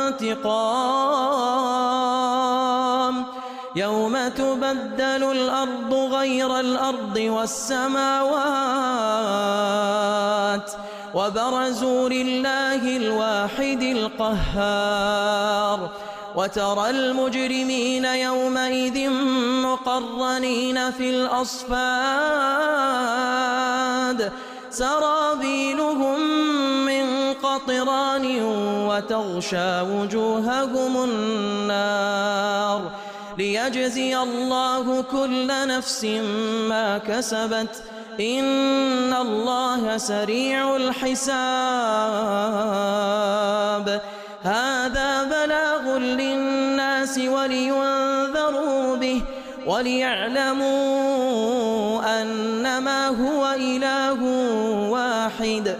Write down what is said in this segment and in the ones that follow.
انتقام يوم تبدل الأرض غير الأرض والسماوات وبرزوا لله الواحد القهار وترى المجرمين يومئذ مقرنين في الأصفاد سرابيلهم من قطران وتغشى وجوههم النار ليجزي الله كل نفس ما كسبت إن الله سريع الحساب هذا بلاغ للناس ولينذروا به وليعلموا أنما هو إله واحد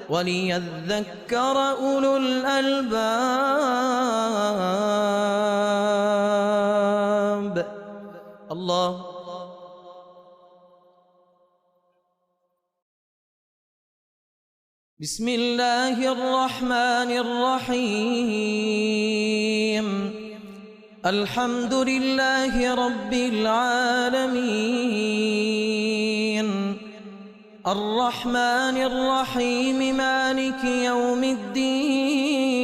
وليذكر أولو الألباب. الله. بسم الله الرحمن الرحيم الحمد لله رب العالمين الرحمن الرحيم مالك يوم الدين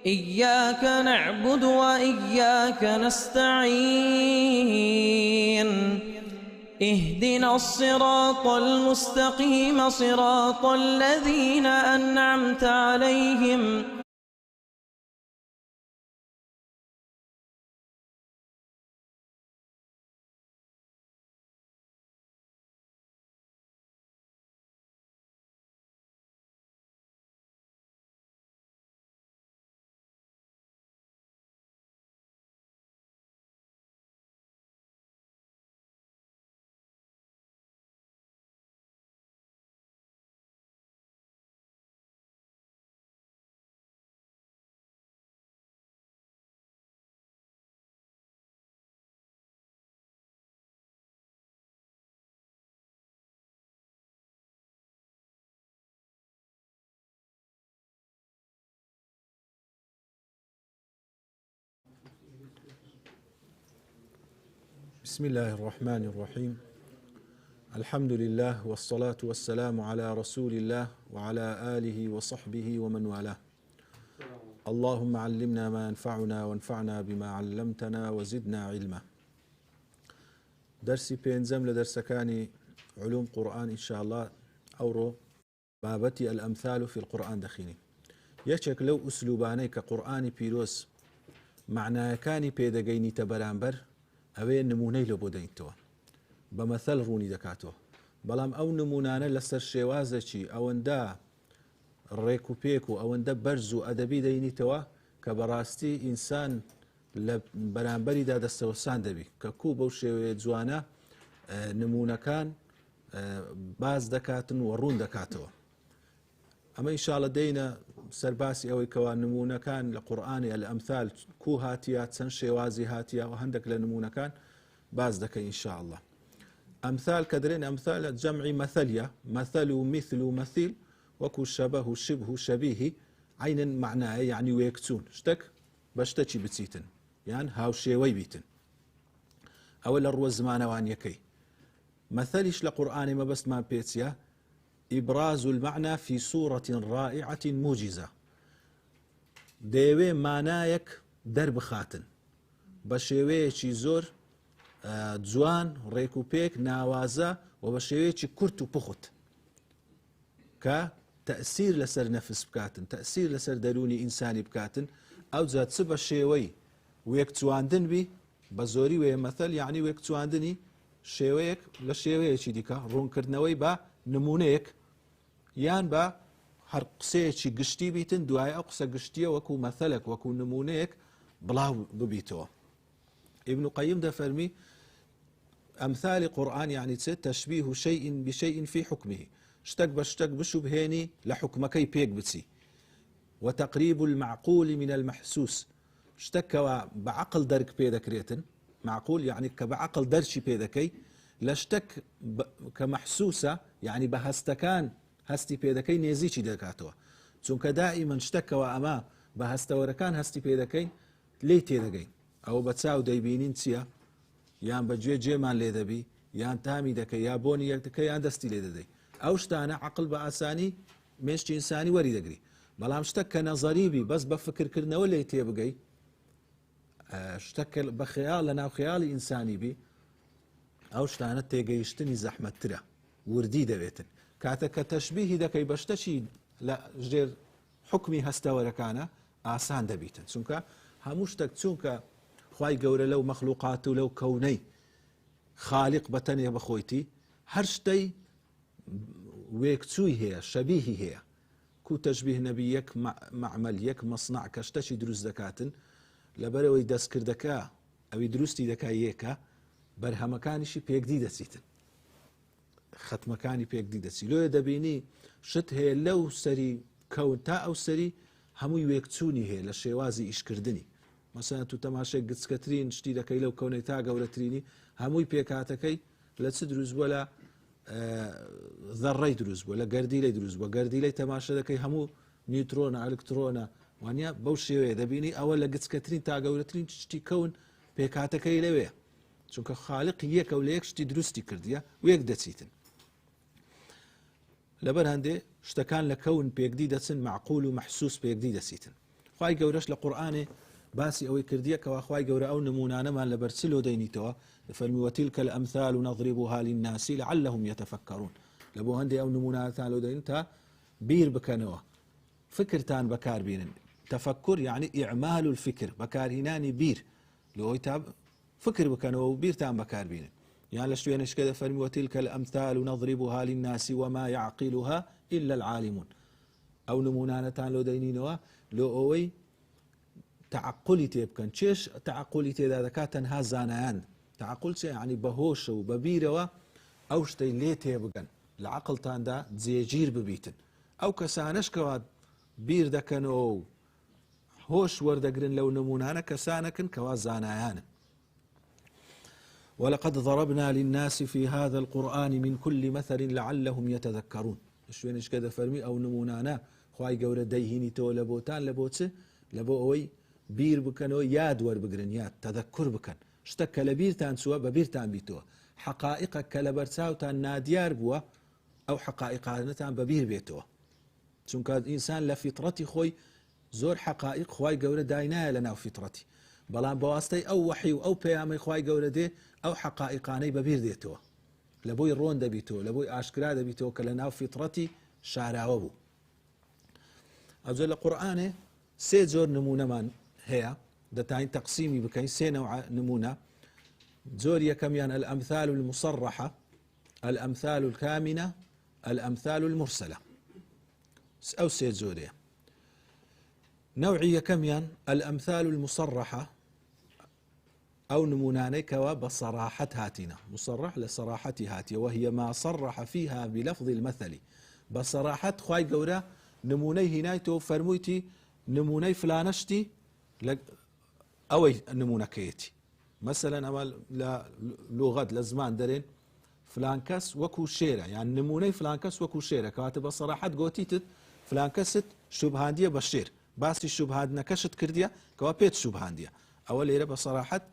إياك نعبد وإياك نستعين اهدنا الصراط المستقيم صراط الذين أنعمت عليهم بسم الله الرحمن الرحيم الحمد لله والصلاة والسلام على رسول الله وعلى آله وصحبه ومن والاه اللهم علمنا ما ينفعنا وانفعنا بما علمتنا وزدنا علما. درسي بينزم لدرسكاني علوم قرآن إن شاء الله أورو بابتي الأمثال في القرآن دخيني يشك لو أسلوباني كقرآن بيروس معنى كاني بيدقيني تبرانبر ئەوەیە نمونەی لە بۆ دەینتەوە بە مەثەل ڕوونی دەکاتەوە بەڵام ئەو نمونانە لەسەر شێوازێکی ئەوەندە ڕێک و پێک و ئەوەندە بەرز و ئەدەبی دەینیتەوە کە بەڕاستی ئینسان لە بەرامبەریدا دەستەوەسان دەبی کە کوو بەو شێوەیە جوانە نمونەکان باز دەکاتن و ڕوون دەکاتەوە. ئەمە ئینشاڵڵا دەینە سەرباسی ئەوەی کەوا نمونەکان لە قورئانی ئەلئەمثال کوو هاتیە چەند شێوازی هاتیە و هەندێک لە نمونەکان باز دەکەین ئینشاءالله. ئەمثال کە دەرێن ئەمثال جەمعی مەثەلیە مەثەل و مثل و مەثیل وەکو شەبەه و شبه و شەبیهی عینن معنایە یعنی وەیەکچوون شتێک بە شتێکی بچیتن یان هاوشێوەی بیتن. ئەوە لە ڕووە زمانەوانیەکەی. مەثەلیش لە قورئانی مەبەستمان پێچیە إبراز المعنى في صورة رائعة موجزة دەیەوێ مانایەک دەربخاتن بە شێوەیەکی زۆر جوان ڕێک و پێک ناوازە و بە شێوەیەکی کورت و پوخت کە تەئسیر لەسەر نەفس بکاتن تەئسیر لەسەر دەرونی ئینسانی بکاتن ئەو جا چ بە شێوەی وێکچواندن بی بە زۆری وێ مەثەل یعنی وێکچواندنی شێوەیەک لە شێوەیەکی دیکە ڕوونکردنەوەی بە نمونەیەک یان بە هەر قسەیەکی گشتی بیتن دوای ئەو قسە گشتیە وەکو مەثەلێک وەکو نمونەیەک بڵاو ببیتەوە. ابن قەیم دەفەرمی ئەمثالی قورئان یعنی چ تەشبیه شەیء بشەیء في حکمه شتێک بە شتێک بشوبهێنی لە حکمەکەی پێک بچی وتقریب المعقول من المحسوس شتێکەوە بە عەقڵ دەرک پێ دەکرێتن معقول یعنی کە بە عەقڵ دەرچی پێ دەکەی لە شتێک کە مەحسوسە یعنی بە هەستەکان هەستی پێ دەکەی نێزیکی دەکاتەوە چونکە دائیمەن شتەکەوە ئەمە بە هەستەوەرەکان هەستی پێ دەکەین لێی تێدەگەین ئەوە بە چاو دەیبینین چییە یان بەگوێ جێمان لێ دەبی یان تامی دەکەی یا بۆنی یەکەکە یان دەستی لێ دەدەی ئەو شتانە عقل بە ئاسانی مێشتی ئینسانی وەری دەگری بەڵام شتە کە نەزەریبی بەس بە فکرکردنەوە لێی تێبگەی شتەکە بە خەیاڵ لە ناو خەیاڵی ئینسانی بی ئەو شتانە تێگەیشتنی زەحمەتترە وردی دەوێتن کاتە کە تەشبیهی دەکەی بە شتەکی لە ژێر حکمی هەستەوەرەکانە ئاسان دەبیتن چونکە هەموو شتێک چونکە خوای گەورە لەو مەخلوقات و لەو کەونەی خالیق بەتەنێ بەخۆیتی هەر شتەی وێکچووی هەیە شەبیهی هەیە کو تەشبیه نەبی یەک مەعمەل یەک مەصنع کە شتەشی دروست دەکاتن لەبەرەوەی دەستکردەکە ئەوی دروستی دەکا یەکە بەرهەمەکانیشی پێکدی دەچیتن ختمەکانی پێکدی دەچی لۆیە دەبینی شت هەیە لەو سەری کەون تا ئەو سەری هەمووی وێکچوونی هەیە لە شێوازی ئیشکردنی مەسەن تو تەماشای گچکەترین شتی دەکەی لەو کەونەی تا گەورەترینی هەمووی پێکاتەکەی لە چ دروست بووە لە ذەڕەی دروست بووە لە گەردیلەی دروست بووە گەردیلەی تەماشا دەکەی هەموو نیوترۆنە ئەلکترۆنە وانە بەو شێوەیە دەبینی ئەوە لە گچکەترین تا گەورەترین شتی کەون پێکاتەکەی لەوەیە چونکە خاڵق یەکە و لە یەک شتی دروستی کردیە و یەک دەچیتن لەبەر هەندێ شتەکان لە کەون پێکدی دەچن معقول و مەحسوس پێکدی دەچیتن خوای گەورەش لە قورئانێ باسی ئەوەی کردیە کەوا خوای گەورە ئەو نمونانەمان لەبەر چ لۆ دەینیتەوە فەرمی وەتیلکە الئەمثال نەضریبوها للناس لعلهم يتفکرون لە بۆ هەندێک ئەو نمونانەتان لۆ دەین تا بیر بکەنەوە فکرتان بەکاربێنن تفکر یعنی ئیعمال الفکر بەکارهێنانی بیر لەوەی تا فکر بکەنەوە و بیرتان بەکاربێنن یان لە شوێنشکە دەفەرمی وەتیلکە الئەمثال نەضریبوها للناس وما يعقلها إلا العالمون ئەو نمونانەتان لۆ دەینینەوە لۆ ئەوەی تعقلی تێ بکەن چێش تعقلی تێدا دەکات تەنها زانایان تعقل چێ یعنی بەهۆشە و بەبیرەوە ئەو شتەی لێ تێبگەن لە عقلتاندا جێگیر ببیتن ئەو کەسانەشکەوە بیر دەکەنەوە و هۆش وەردەگرن لەو نمونانە کەسانەکن کەوا زانایانن ولقد ضربنا للناس في هذا القرآن من كل مثل لعلهم يتذكرون شوێنش کە دەفەرمی ئەو نمونانە خوای گەورە دەیهێنیتەوە لە بۆتان لە بۆ چ لە بۆ ئەوەی بیر بکەنەوە یاد وەربگرن یاد تەذەکر بکەن شتە کە لە بیرتان چووە بە بیرتان بیتەوە حقائقە کە لە بەرچاوتان نادیار بووە ئەو حقائقانەتان بە بیر بێتەوە چونکە ئینسان لە فیترەتی خۆی زۆر حقائق خوای گەورە داینایە لە ناو فیترەتی بەڵام بەواستەی ئەو وحی و ئەو پەیامەی خوای گەورە دێ ئەو حقائقانەی بە بیر دێتەوە لە بۆی ڕۆن دەبیتەوە لە بۆی ئاشکرا دەبیتەوە کە لە ناو فیترەتی شاراوە بوو ئەوجا لە قورئانێ سێ جۆر نمونەمان هەیە دەتوانین تەقسیمی بکەین سێ نەوع نمونە جۆر یەکەمیان الأمثال المصرحة الأمثال الكامنة الأمثال المرسلة أو سێ جۆرەیە نوعی یەکەمیان الأمثال المصرحة أو نمونانەی کەوا بە صراحەت هاتینە مصرح لە صراحەتی هاتیە وهي ما صرح فيها بلفظ المثل بە صراحەت خوای گەورە نمونەی هینایتەوە فەرموویتی نمونەی فلانەشتی ئەوەی نمونەکەیەتی مثلا ئەمە لە لوغەت لە زمان دەرێن فلان کەس وەکو شێرە یان نمونەی فلان کەس وەکو شێرە کەواتە بە صراحەت گۆتیتت فلان کەست شوبهاندیە بە شێر باسی شوبهاندنەکەشت کردیە کەوا پێت شوبهاندیە ئەوە لێرە بە صراحەت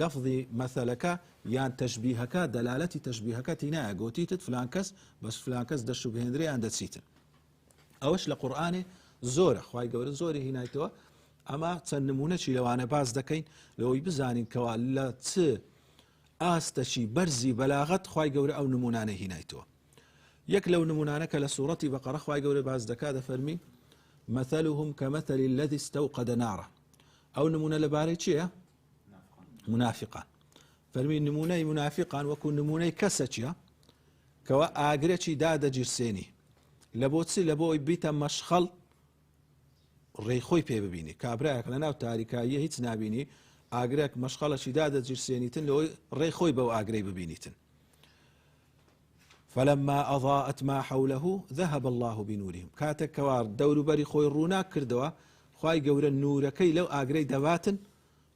لفظی مەثەلەکە یان تەشبیهەکە دەلالەتی تەشبیهەکەتی نایە گۆتیتت فلان کەس بەس فلان کەس دەشوبهێنرێ یان دەچیتن ئەوەش لە قورئانێ زۆرە خوای گەورە زۆری هینایتەوە ئەمە چەند نمونەی لەوانە باز دەکەین لەوەی بزانین کەوا لە چ ئاستەشی بەرزی بەلاغەت خوای گەورە ئەو نمونانە هینایتەوە یەک لەو نمونانە کە لە سوورەتی بەقەرە خوای گەورە باز دەکات دەفەرمی مثلهم كمثل الذي استوقد نارا ئەو نمونە لەبارەی چییە منافقان فەرمی نمونەی منافقان وەکو نمونەی کەسە چییە کەوا ئاگرێکی دادەگیرسێنی لە بۆ چی لە بۆ ئەوی بیتە مەشخەڵ ڕێیخۆی پێ ببینی کابراایەک لە ناو تاریکاییە هیچ نابینی ئاگرێک مەشخەڵەکی دادەگیرسێنیتن لەوەی ڕێیخۆی بەو ئاگرەی ببینیتن فلما أضاءت ما حوله ذهب الله بنورهم كاتك كوار دور بري خوي رونا كردوا خواي جورا نوركي لو أجري دواتن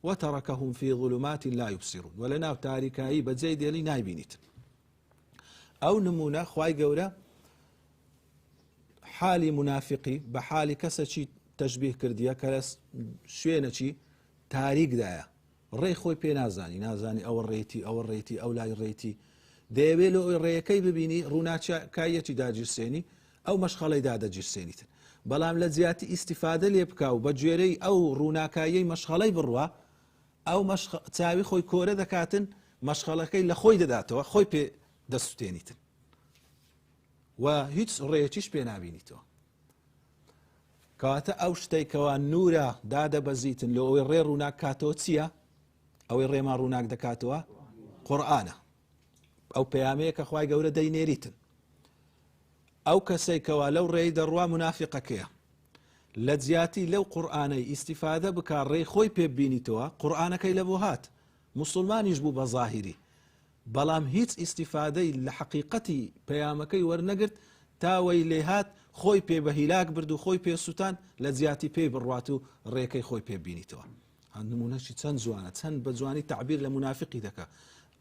وتركهم في ظلمات لا يبصرون ولنا تاركاي بزيد يلي نايبينيت أو نمونا خواي جورا حالی منافقی بە حالی کەسێکی تەشبیه کردیە کە لە شوێنەکی تاریکدایە ڕێی خۆی پێ نازانی ئەوە ڕێتی ئەوە ڕێتی ئەو لای ڕێتی دەیەوێت لە ئەوی ڕێیەکەی ببینی ڕووناکایەکی داگیرسێنی ئەو مەشخەڵەی دادەگیرسێنیتن بەڵام لە جیاتی ئیسیفادە لێ بکە و بە گوێرەی ئەو ڕووناکایەی مەشخەڵەی بڕوە ئەو چاوی خۆی کۆرە دەکاتن مەشخەڵەکەی لە خۆی دەداتەوە خۆی پێ دەسووتێنیتن و هیچ ڕێیەکیش پێ نابینیتەوە کەواتە ئەو شتێکەوە نورە دادەبەزیتن لە ئەوەی ڕێ ڕووناک کاتەوە چییە؟ ئەوەی ڕێما ڕووناک دەکاتەوە قورئانە ئەو پەیامەیە کە خوای گەورە دەینێریتن ئەو کەسێکەوە لەو ڕێی دەڕوا منافقەکەیە لە جیاتی لەو قورئانەی ئیسیفادە بکە ڕێی خۆی پێ ببینیتەوە قورئانەکەی لە بۆ هات مسلمانیش بوو بە ظاهری بەڵام هیچ ئیسیفادەی لە حەقیقەتی پەیامەکەی وەرنەگرت تاوەی لێ هات خۆی پێ بە هیلاک برد و خۆی پێ سووتان لە جیاتی پێی بڕوات و ڕێەکەی خۆی پێ بینیتەوە نمونەشی چەند جوانە چەند بە جوانی تعبیر لە منافقی دەکە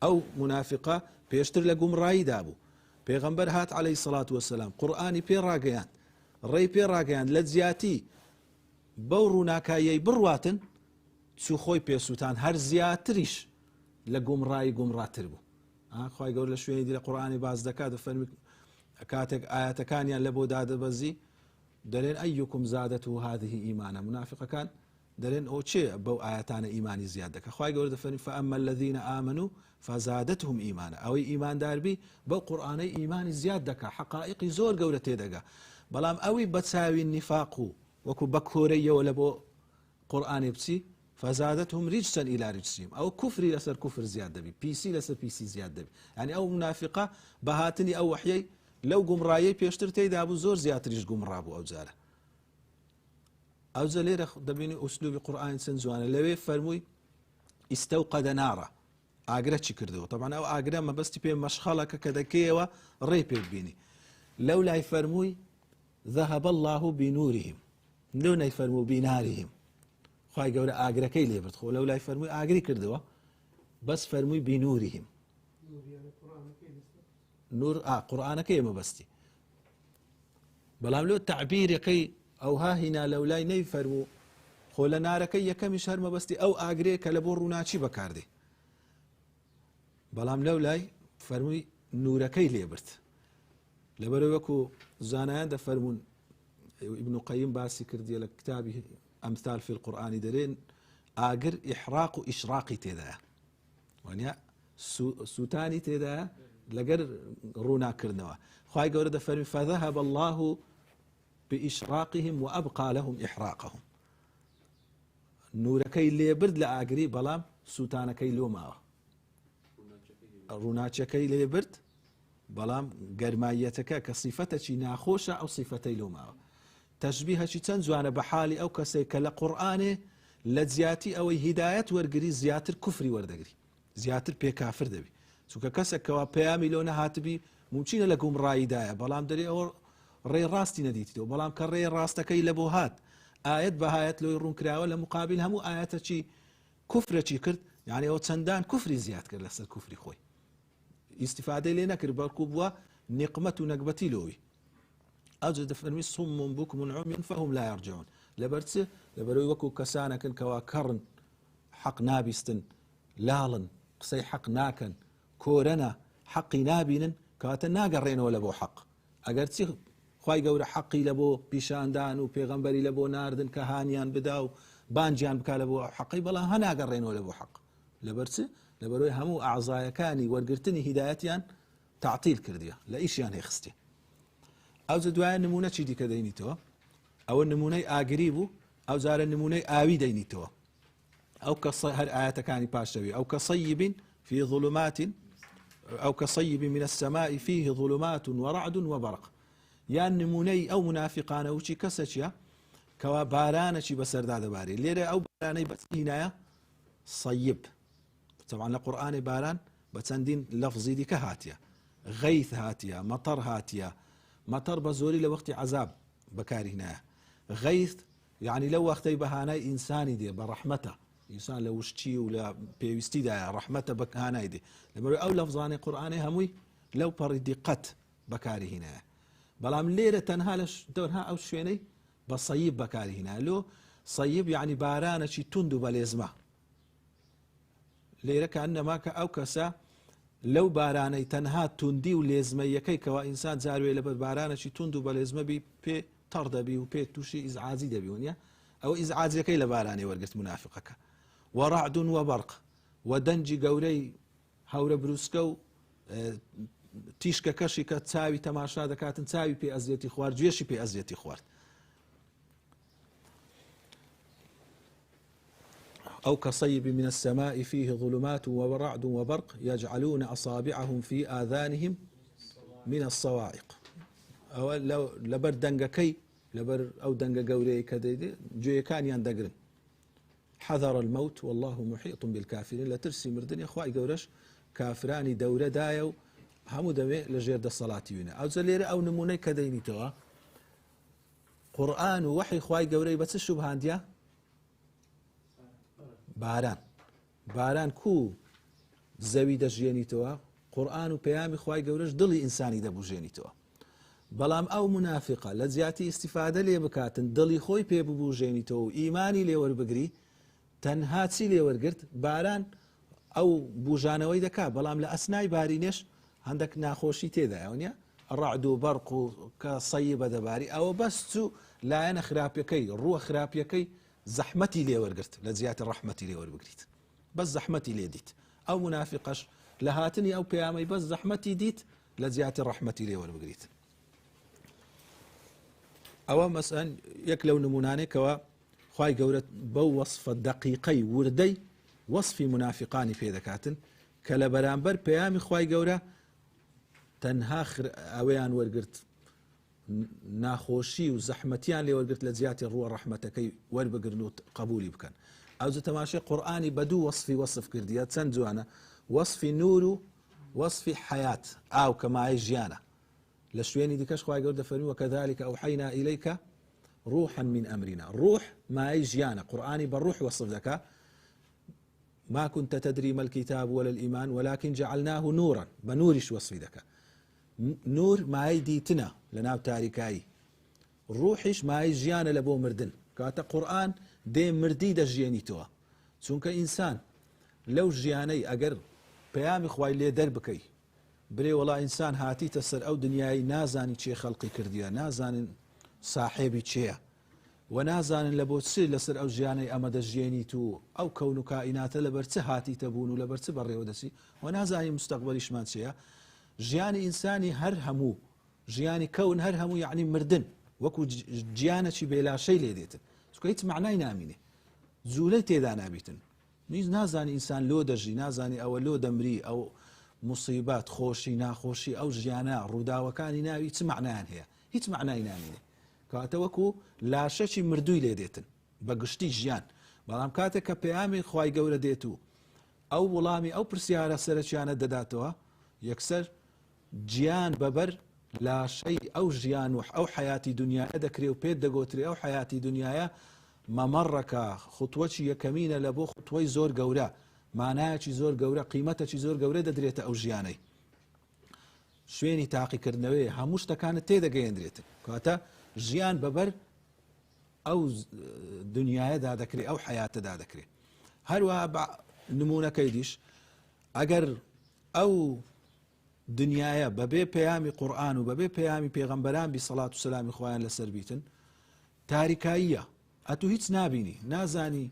ئەو منافقە پێشتر لە گومڕاییدا بوو پێغەمبەر هات عەلەیهی سەڵات وەسەلام قورئانی پێ ڕاگەیاند ڕێی پێ ڕاگەیاند لە جیاتی بەو ڕووناکایەی بڕواتن چوو خۆی پێ سووتان هەر زیاتریش لە گومڕایی گومڕاتر بوو خوای گەورە لە شوێنی دی لە قورئانی باز دەکات و فەرمی کاتێک ئاەتەکانیان لە بۆ دادەبەزی دەرێن ئەیکم زادەته هذه ئیمانە منافقەکان دەرێن ئەو چێ بەو ئاەتانە ئیمانی زیاد دەکە خوای گەورە دەفەرمی فەئەمە الذین ئامنوا فزادتهم ئیمانە ئەوەی ئیمانداربی بەو قورئانەی ئیمانی زیاد دەکە حەقائقی زۆر گەورە تێدەگا بەڵام ئەوی بە چاوی نیفاق و وەکو بە کۆرەیەوە لە بۆ قورئانی بچی فزادتهم رجسا الى رجسهم او كفر لسر كفر زياده بي بيسي لسر بيسي زياده بي يعني او منافقه بهاتني او وحيي لو قمرايي بيشتر تيدا ابو زور زياتريش قمرابو او زاله او زلير دبيني اسلوب قران سنزوانه لوي فرموي استوقد نارا اقرا تشكردو طبعا او اقرا ما بس تبي مشخلك كذا كيوا ريب بيني لولا يفرموي ذهب الله بنورهم لولا يفرموا بنارهم خوای گەورە ئاگرەکەی لێ برد خۆ لەو لای فەرمووی ئاگری کردەوە بەس فەرمووی بینورهم نور قورئانەکەی مەبەستی بەڵام لەو تعبیرەکەی ئەوها هینا لەو لای نەی فەرموو خۆ لە نارەکەی یەکەمیش هەر مەبەستی ئەو ئاگرەیە کە لە بۆ ڕووناچی بەکاردێ بەڵام لەو لای فەرمووی نورەکەی لێ برد لەبەرەوەی وەکو زانایان دەفەرمون ابن قەیم باسی کردیە لە کتابی أمثال في القرآن درين آجر إحراق وإشراق تدا وانيا سوتاني تدا لقر رونا كرنوا خواي قورد فرمي فذهب الله بإشراقهم وأبقى لهم إحراقهم نوركي اللي برد لآجري بلام سوتانكي لوما روناچكي اللي برد بلام قرمايتك كصفتك ناخوشة أو صفتي لوما تشبيه چەند جوانە بە حالی ئەو کەسێک کە لە قورئانێ لە جیاتی ئەوەی هیدایەت وەرگری زیاتر کوفری وەردەگری زیاتر پێ کافر دەبی چونکە کەسێکەوە پەیامی لۆ نەهاتبی ممچینە لە گومڕاییدایە بەڵام دەرێ ئەوە ڕێ ڕاستی نەدیتەوە بەڵام کە ڕێ ڕاستەکەی لە بۆ هات ئاەت بەهایەت لۆی ڕوونکراوە لە مقابل هەموو ئاەتەکی کوفرەچی کرد یعنی ئەو چەندان کوفری زیاد کرد لەسەر کوفری خۆی ئیستیفادەی لێ نەکرد بەڵکو بووە نیقمەت و نەکبەتی لۆوی أجد فرمي صم بكم عمي فهم لا يرجعون لبرتس لبروي وكو كسانكن كوا كرن حق نابستن لالن قصي حق ناكن كورنا حقي نابين كاتا ناقرين ولا بو حق أجرتي خواي قورا حقي لبو بيشاندان وبيغمبري لبو ناردن كهانيان بداو بانجيان بكا لبو حقي بلا هنا قرين ولا بو حق لبرتس لبروي همو أعضايا كاني ورقرتني هدايتيان تعطيل كرديا لا إيش يعني خستي ئەو دوایە نمونە چی دیکە دەینیتەوە ئەوە نمونەی ئاگری بوو ئەو جارە نمونەی ئاوی دەینیتەوە ئەو کە هەر ئاەتەکانی پاشەوی ئەو كصيب في ظلمات أو كصيب من السماء فيه ظلمات ورعد وبرق یان نمونەی ئەو منافقانە وچی کەسەچیە کەوا بارانەکی بەسەردا دەبارێت لێرە ئەو بارانەی بەچینایە صيب طبعا لە قورئانی باران بە چەندین لەفزی دیکە هاتیە غەیث هاتیە مەطەر هاتیە مطر بزوري لوقت عذاب بكارهنا غيث يعني لو وقت بهاناي انساني دي برحمته انسان لو وشتي ولا بيوستي دا رحمته بكهاناي دي لما او لفظاني قراني هموي لو بردقت بكارهنا بەڵام لێرە تەنها لە دەورها ئەو شوێنەی بە سەیب بەکاری هێنا لۆ سەیب یعنی بارانەکی تند و بەلێزمە لێرە کەئەنەما کە ئەو کەسە لەو بارانەی تەنها توندی و لێزمەیەکەی کەوا ئینسان جاروێ لەبەر بارانەکی تند و بەلێزمەبی پێ تەڕ دەبی و پێ تووشی ئیزعاجی دەبی وانە ئەو ئیزعاجەکەی لە بارانەی وەرگرت منافقەکە وەڕعد وبەرق و دەنجی گەورەی هەورە بروسکە و تیشکە کەشی کە چاوی تەماشا دەکاتن چاوی پێ ئەزیەتی خوارد گوێشی پێ ئەزیەتی خوارد أو كصيب من السماء فيه ظلمات ورعد وبرق يجعلون أصابعهم في آذانهم من الصواعق أو لبر دنگكي لبر أو دنگ قوري كديدي جوي كان يندقرن حذر الموت والله محيط بالكافرين لا ترسي مردن يا أخوائي قورش كافراني دورة دايو همو دمي لجير دا الصلاة وينا أو زليري أو نموني كديني توا قرآن ووحي أخوائي قوري بس الشبهان ديا باران کو زەوی دەژێنیتەوە قورئان و پەیامی خوای گەورەش دڵی ئینسانی دەبوژێنیتەوە بەڵام ئەو منافقە لە زیاتی ئیستیفادە لێ بکاتن دڵی خۆی پێ ببوژێنیتەوە و ئیمانی لێوەربگری تەنها چی لێوەرگرت باران ئەو بوژانەوەی دەکات بەڵام لە ئەسنای بارینێش هەندێک ناخۆشی تێدایە نیە ڕعد و بەرق و کە سەیب بەدەباری ئەوە بەس چوو لایەنە خراپیەکەی ڕووە خراپیەکەی زەحمەتی لێوەرگرت لە زیاتر ڕەحمەتی لێوەربگریت بەس زەحمەتی لێ دیت ئەو منافقەش لە هاتنی ئەو پەیامەی بەس زەحمەتی دیت لە زیاتر ڕەحمەتی لێوەربگریت ئەوە مەسەن یەک لەو نمونانێکەوە خوای گەورە بەو وەصفە دەقیقەی وردەی وەصفی منافقانی پێ دەکاتن کە لە بەرامبەر پەیامی خوای گەورە تەنها ئەوەیان وەرگرت ناخۆشی و زەحمەتیان لێوەرگرت لە زیاتی ڕووە ڕەحمەتەکەی وەربگرن و قبولی بکەن ئەو تەماشای قورئانی بەدوو وەصفی وەصف کردیە چەند جوانە وەصفی نور و وەصفی حەیات ئاو کە مایەی ژیانە لە شوێنی دیکەش خوای گەورە دەفەرمی وەکەذالک ئەوحەینا ئیلەیکە ڕوحا من ئەمرینا ڕوح مایەی ژیانە قورئانی بە ڕوح وەصف دەکا ما كنت تدري ما الكتاب ولا الإيمان ولكن جعلناه نورا بنورش وصفي دكا نور ماي ديتنا لناو تاريكاي روحش ماي جيانا لبو مردن كاتا قرآن دي مردي دا جياني توا چونك إنسان لو جياني أقر بيامي خواي لي دربكي بري والله إنسان هاتي تسر أو دنياي نازاني چي خلقي كرديا نازاني صاحبي چيا ونازانن لبو تسير لسر أو جياني أما دا جياني تو أو كونو كائنات لبرت هاتي تبونو لبرت بري ودسي ونازاني مستقبلي شمان چيا جياني إنساني هر همو جياني كون هر همو يعني مردن وكو جيانة شي بلا شي ليديتن سكو هيت معناي ناميني زولي تيدا نابيتن نازاني إنسان لو دجي نازاني أو لو دمري أو مصيبات خوشي ناخوشي أو جيانا رودا وكاني ناوي هيت معناي هي هيت معناي ناميني كاتوكو لا شي مردوي ليديتن بقشتي جيان بلام كاتك بيامي خواي قولة ديتو أو ولامي أو برسيارة سرچيانة دداتوا يكسر جيان ببر لا شيء أو جيان أو حياتي دنيا أدكري وبيت دقوتري أو حياتي دنيا ممرك خطوتي يكمين لبو خطوي زور قورا معناها شي زور قورا قيمتها شي زور قورا ددريت أو جياني شويني تاقي كرنوي هموشتا كانت تيدا قيندريت كاتا جيان ببر أو دنيا دا ذكري أو حياة دا ذكري هل نمونة كيديش أجر أو دنيايا ببي بيامي قرآن وببي بيامي بيغمبران بصلاة والسلام إخوان لسربيتن تاريكاية أتو هيت نابيني نازاني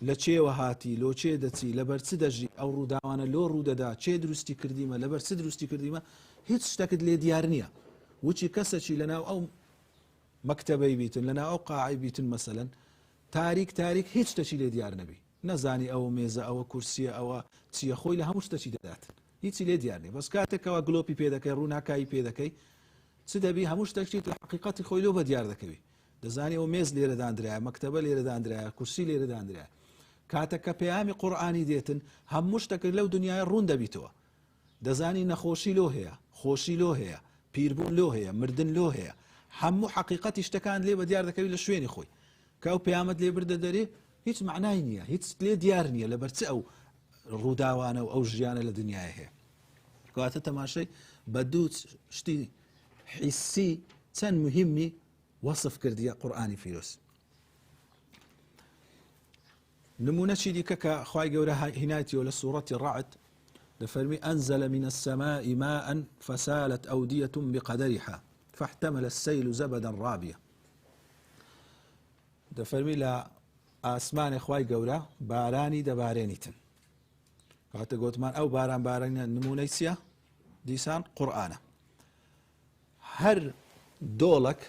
لچه وهاتي لو چه دتي لبرس دجي أو روداوانا لو روددا چه درستي كرديما لبرس درستي كرديما هيت شتاكد لي ديارنيا وچي كسچي لنا أو مكتبي بيتن لنا أو قاعي بيتن مثلا تاريك هيت تشي لي ديار نبي نزاني أو ميزة أو كرسي أو تسي خوي لها مش تشي دات هیچی لێ دیار نیە بەس کاتێکەوە گلۆپی پێ دەکەی ڕووناکایی پێ دەکەی چ دەبی هەموو شتێکیت لە حقیقەتی خۆی لۆ بە دیار دەکەوی دەزانی ئەو مێز لێرە دانرایە مەکتەبە لێرە دانرایە کورسی لێرە دانرایە کاتێک کە پەیامی قورئانی دێتن هەموو شتێک لەو دنیای ڕوون دەبیتەوە دەزانی نەخۆشی لۆ هەیە خۆشی لۆ هەیە پیربوون لۆ هەیە مردن لۆ هەیە هەموو حقیقەتی شتەکان لێ بە دیار دەکەوی لە شوێنی خۆی کە ئەو پەیامەت لێ بردە دەرێ هیچ معنای نییە هیچ لێ دیار نییە لەبەر چ ئەو ڕووداوانە و ئەو ژیانە لە دنیای هەیە کەواتە تەماشای بە دوو شتی حیسی چەند مهمی وەصف کردیە قورئانی پیرۆز. نمونەی دیکە کە خوای گەورە هینایەتیەوە لە سوورەتی ڕەعد دەفەرمی ئەنزل من السماء ماء فسالت أودية بقدرها فاحتمل السيل زبدا رابيا. دەفەرمی لە ئاسمانی خوای گەورە بارانی دەبارێنیتن. کاتە گوتمان ئەو بارانە نمونەی چییە؟ دیسان قورئانە. هەر دۆڵک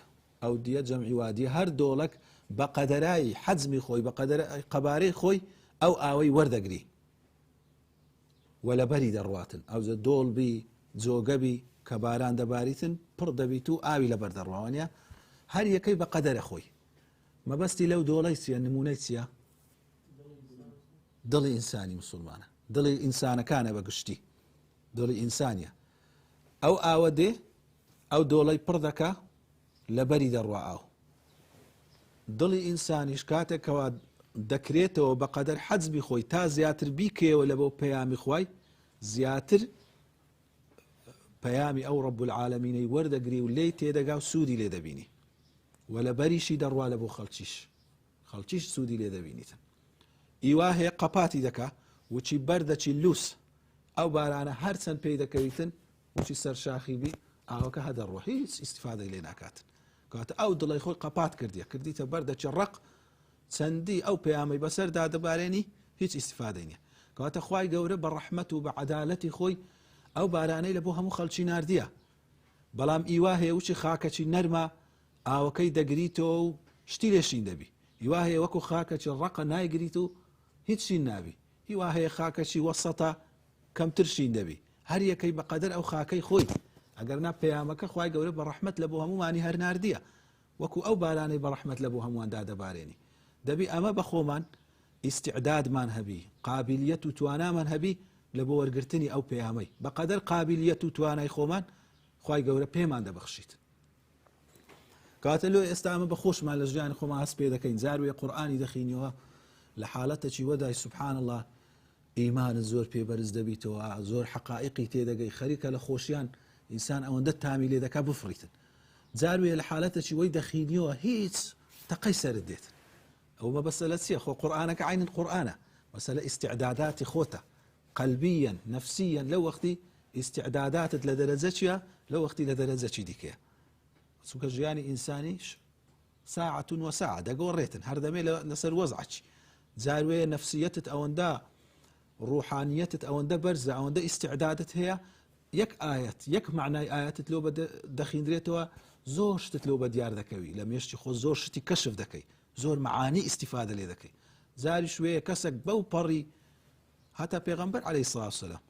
ئەو دیە جەمعی وادیە، هەر دۆڵک بە قەدەرایی حەجمی خۆی بە قەدەرایی قەبارەی خۆی ئەو ئاوەی وەردەگری وە لەبەری دەڕواتن. ئەوجە دۆڵبی جۆگەبی کە باران دەباریتن پڕ دەبیت و ئاوی لەبەر دەڕوانە، هەر یەکەی بە قەدەرە خۆی. مەبەستی لەو دۆڵەی چیە؟ نمونەی چییە؟ دڵی ئینسانی مسلمانە، دڵی ئینسانەکانە بەگشتی، دڵی ئینسانیە. ئەو ئاوە دێ ئەو دۆڵەی پڕ دەکا لەبەری دەڕوا ئاو. دڵی ئینسانیش کاتێکەوە دەکرێتەوە بە قەدەر حەجمی خۆی تا زیاتر بیکەوە لە بۆ پەیامی خوای، زیاتر پەیامی ئەو ڕەب العالەمینەی وەردەگری و لێی تێدەگا و سوودی لێ دەبینی و لە بەریشی دەڕوا لە بۆ خەڵکیش سوودی لێ دەبینیتن. ئیوا هەیە قەپاتی دەکا وچی بەردەچی لووس ئەو بارانە هەرچەند پێی دەکەویتن وچی سەر شاخی بی ئاوەکە هەدەڕوە، هیچ ئیسیفادەی لێ ناکاتن. کاتە ئەو دڵی خۆی قەپات کردیتە بەردەچی ڕق چەندی ئەو پەیامەی بەسەردا دەبارێنی هیچ ئیسیفادەی نییە. کاتە خوای گەورە بە ڕەحمەت و بە عەدالەتی خۆی ئەو بارانەی لە بۆ هەموو خەڵکی ناردیە. بەڵام ئیوا هەیە وچی خاکەچی نەرمە ئاوەکەی دەگریتەوە و شتی لێشین دەبی. هیوا هەیە وەکو خاکەچی ڕقە نایگریت و هیچ شین نابی. هیوا هەیە خاکەچی وەسەتە کەمتر شین دەبی. هەر یەکەی بەقەدەر ئەو خاکەی خۆی. ئەگەر نا پەیامەکە خوای گەورە بە ڕەحمەت لە بۆ هەمومانی هەر ناردیە، وەکو ئەو بارانەی بە ڕەحمەت لە بۆ هەموواندا دەبارێنی. دەبی ئەمە بە خۆمان ئیستیعدادمان هەبی، قابلیەت و توانامان هەبی لە بۆ وەرگرتنی ئەو پەیامەی. بەقەدەر قابلیەت و توانای خۆمان خوای گەورە پێمان دەبەخشیت. کاتە لۆ ئێستا ئەمە بە خۆشمان لە ژیانی خۆمان هەست پێ دەکەین، زاروێ قورئانی دەخینەوە لە حاڵەتێکی وەدای سوبحان الله ئیمانت زۆر پێبەرز دەبیتەوە، زۆر حەقائقی تێدەگەی، خەریکە لە خۆشیان ئینسان ئەوەندە تامی لێ دەکا بفڕیتن. جاروێ لە حاڵەتێکی وەی دەخینیەوە هیچ تەقەی سەرت دێت. ئەو مەبەسەلە چییە؟ خۆ قورئانەکە عینن قورئانە، مەسەلە ئیستیعداداتی خۆتە، قەلبیەن نەفسیەن. لەو وەختی ئیستیعداداتت لە دەرەجە چییە؟ لەو وەختی لە دەرەجەکی دیکەیە. چونکە ژیانی ئینسانیش ساعەتون وەساعە دەگۆڕێتن، هەردەمێ لەسەر وەزعەکی. جاروێ نەفسیەتت ئەوەندە، ڕوحانیەتت ئەوەندە بەرزە، ئەوەندە ئیستیعدادت هەیە، یەک ئاەت یەک معنای ئاەتت لۆ دەخیندرێتەوە، زۆر شتت لۆ بە دیار دەکەوی. لە مێشتی خۆ زۆر شتی کەشف دەکەی، زۆر معانی ئیستیفادە لێ دەکەی. زاری شوەیە کەسێک بەو پەڕی هەتا پێغەمبەر عەلەیهی سڵات وسەلام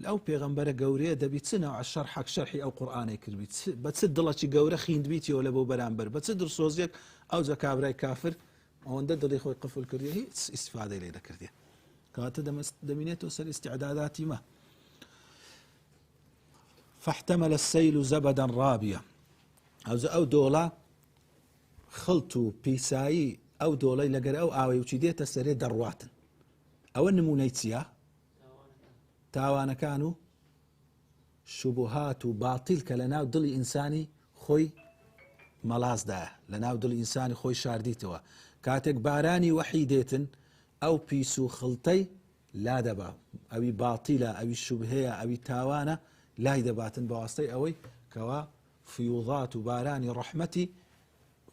لەو پێغەمبەرە گەورەیە دەبی چ نەوع شەرحێک شەرحی ئەو قورئانەی کردبیت، بە چ دڵێکی گەورە خیندبیتەوە لە بۆ بەرامبەر، بە چ دڵسۆزیەک ئەوجە کابرای کافر ئەوەندە دڵی خۆی قفل کردیە هیچ ئیستیفادەی لێ نەکردیە. کاتە دەمینێتەوە سەر ئیستیعداداتی مە. فاحتمل السيل زبدا رابيا. ئەو دۆڵە خڵت و پیسایی ئەو دۆڵەی لەگەر ئەو ئاوەی وچی دێتە سەرێ دەڕواتن. ئەوە نمونەی چییە؟ تاوانەکان و شوبهات و باتیل کە لە ناو دڵی ئینسانی خۆی مەڵازدایە، لە ناو دڵی ئینسانی خۆی شاردیتەوە. کاتێک بارانی وەحی دێتن ئەو پیس و خڵتەی لا دەبا، ئەوی باتیلە، ئەوی شوبهەیە، ئەوی تاوانە لای دەباتن بەواستەی ئەوەی کەوا فیوضات و بارانی ڕەحمەتی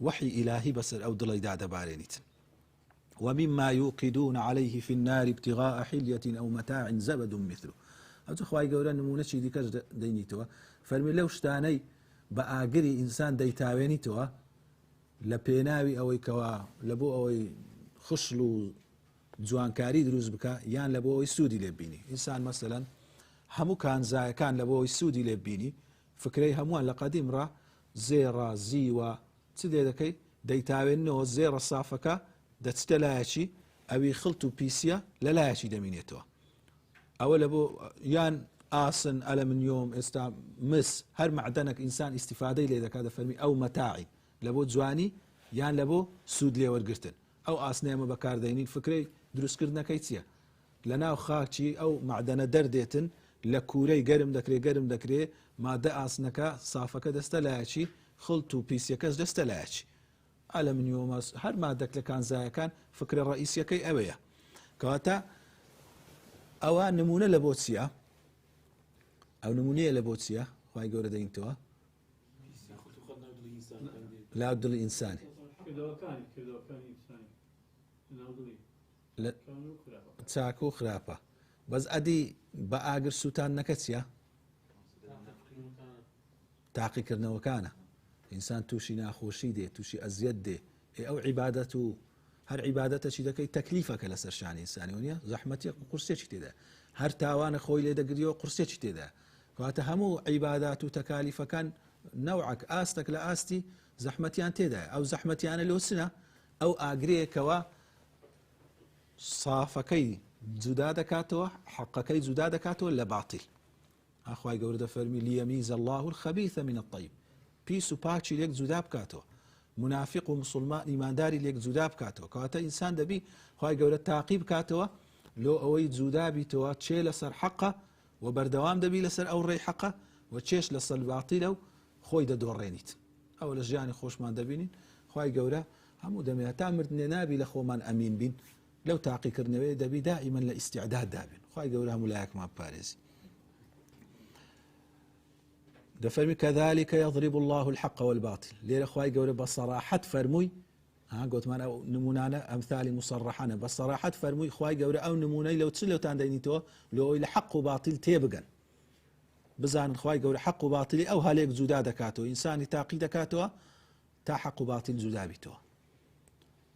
وحی ئیلاهی بەسەر ئەو دڵیدا دەبارێنیتن. ومما يوقدون عليه في النار ابتغاء حلية أو متاع زبد مثله. ئەوجە خوای گەورە نمونەی دیکەش دەینیتەوە، فەرمی لەو شتانەی بە ئاگری ئینسان دەیتاوێنیتەوە لە پێناوی ئەوەی کەوا لە بۆ ئەوەی خشل و جوانکاری دروست بکە یان لە بۆ ئەوەی سوودی لێ بینی. ئینسان مەسەلەن هەموو کانزایەکان لە بۆ ئەوەی سوودی لێ بینی، فکرەی هەمووان لە قەدیمڕە زێڕە زیوە چ دێ دەکەی دەیتاوێنەوە زێڕە سافەکە دەچتە لایەکی ئەوی خڵت و پیسە لە لایەکی دەمینێتەوە. ئەوە لە بۆ یان ئاسن ئەلەمنیۆم ئێستا مس هەر معدەنێک ئینسان ئیستیفادەی لێ دەکات دەفەرمی ئەو مەتاعی لە بۆ جوانی یان لە بۆ سوود لێوەرگرتن. ئەو ئاسنێمە بەکاردێنین فکرەی دروستکردنەکەی چییە؟ لە ناو خاکی ئەو معدەنە دەردێتن لە کوورەی گەرم دەکرێ مادە ئاسنەکە سافەکە دەستە لایەکی خڵت و پیسەکەس دەستە لایەکی ئەلەمنیۆمەس هەر مادەک لە کانزایەکان فکرە ڕئیسیەکەی ئەوەیە کەواتە ئەوە نمونە لە بۆ چییە؟ ئەو نمونەیە لە بۆ چییە؟ خوای گەورە دەینتەوە لا دڵی ئینسانی چاکە و خراپە بەس ئەدی بە ئاگر سووتان نەکە چییە؟ تاقیکردنەوەکانە ئینسان تووشی ناخۆشی دێ تووشی ئەزیەت دێ ئەو عیبادەت و هەر عیبادەتە چی دەکەی تەکلیفەکە لەسەر شانی ئینسانی وە نیە زەحمەتی قورسێکی تێدا هەر تاوانە خۆی لێ دەگریەوە قورسێکی تێدا کەواتە هەموو عیبادات و تەکالیفەکان نەوعەک ئاستێک لە ئاستی زەحمەتیان تێدایە ئەو زەحمەتیانە لۆ چنە ئەو ئاگرەیەکەوە صافەکەی جودا دەکاتەوە حەقەکەی جودا دەکاتەوە لە باتیل ئاخوای گەورە دەفەرمی لیەمیز الله الخەبیث من الطیب پیس و پاچی لێک جودا بکاتەوە منافق و مسلمان ئیمانداری لێک جودا بکاتەوە کەواتە ئینسان دەبی خوای گەورە تاقی بکاتەوە لۆ ئەوەی جودا بیتەوە چێ لەسەر حەقە و بەردەوام دەبی لەسەر ئەو ڕێی حەقە و چێش لەسەر باتیلە و خۆی دەدۆڕێنیت ئەوە لە ژیانی خۆشمان دەبینین خوای گەورە هەموو دەمێت تا مردنێ نابی لە خۆمان ئەمین بین لەو تاقیکردنەوەی دەبی دائیمەن لە ئیستیعداد دابین خوای گەورە هەموو لایەکمان بپارێزی دەفەرمی كذلك يضرب الله الحق والباطل لێرە خوای گەورە بە سەراحەت فەرمووی گوتمان ئەو نمونانە ئەمثالی مسەڕەحانە بە سەراحەت فەرمووی خوای گەورە ئەو نمونەی لەو چ لەوتان دەینیتەوە لەوەی لە حەق و باتیل تێبگەن بزانن خوای گەورە حەق و باتیلی ئەو هەلێک جودا دەکاتەوە ئینسانی تاقی دەکاتەوە تا حەق و باتیل جودا بیتەوە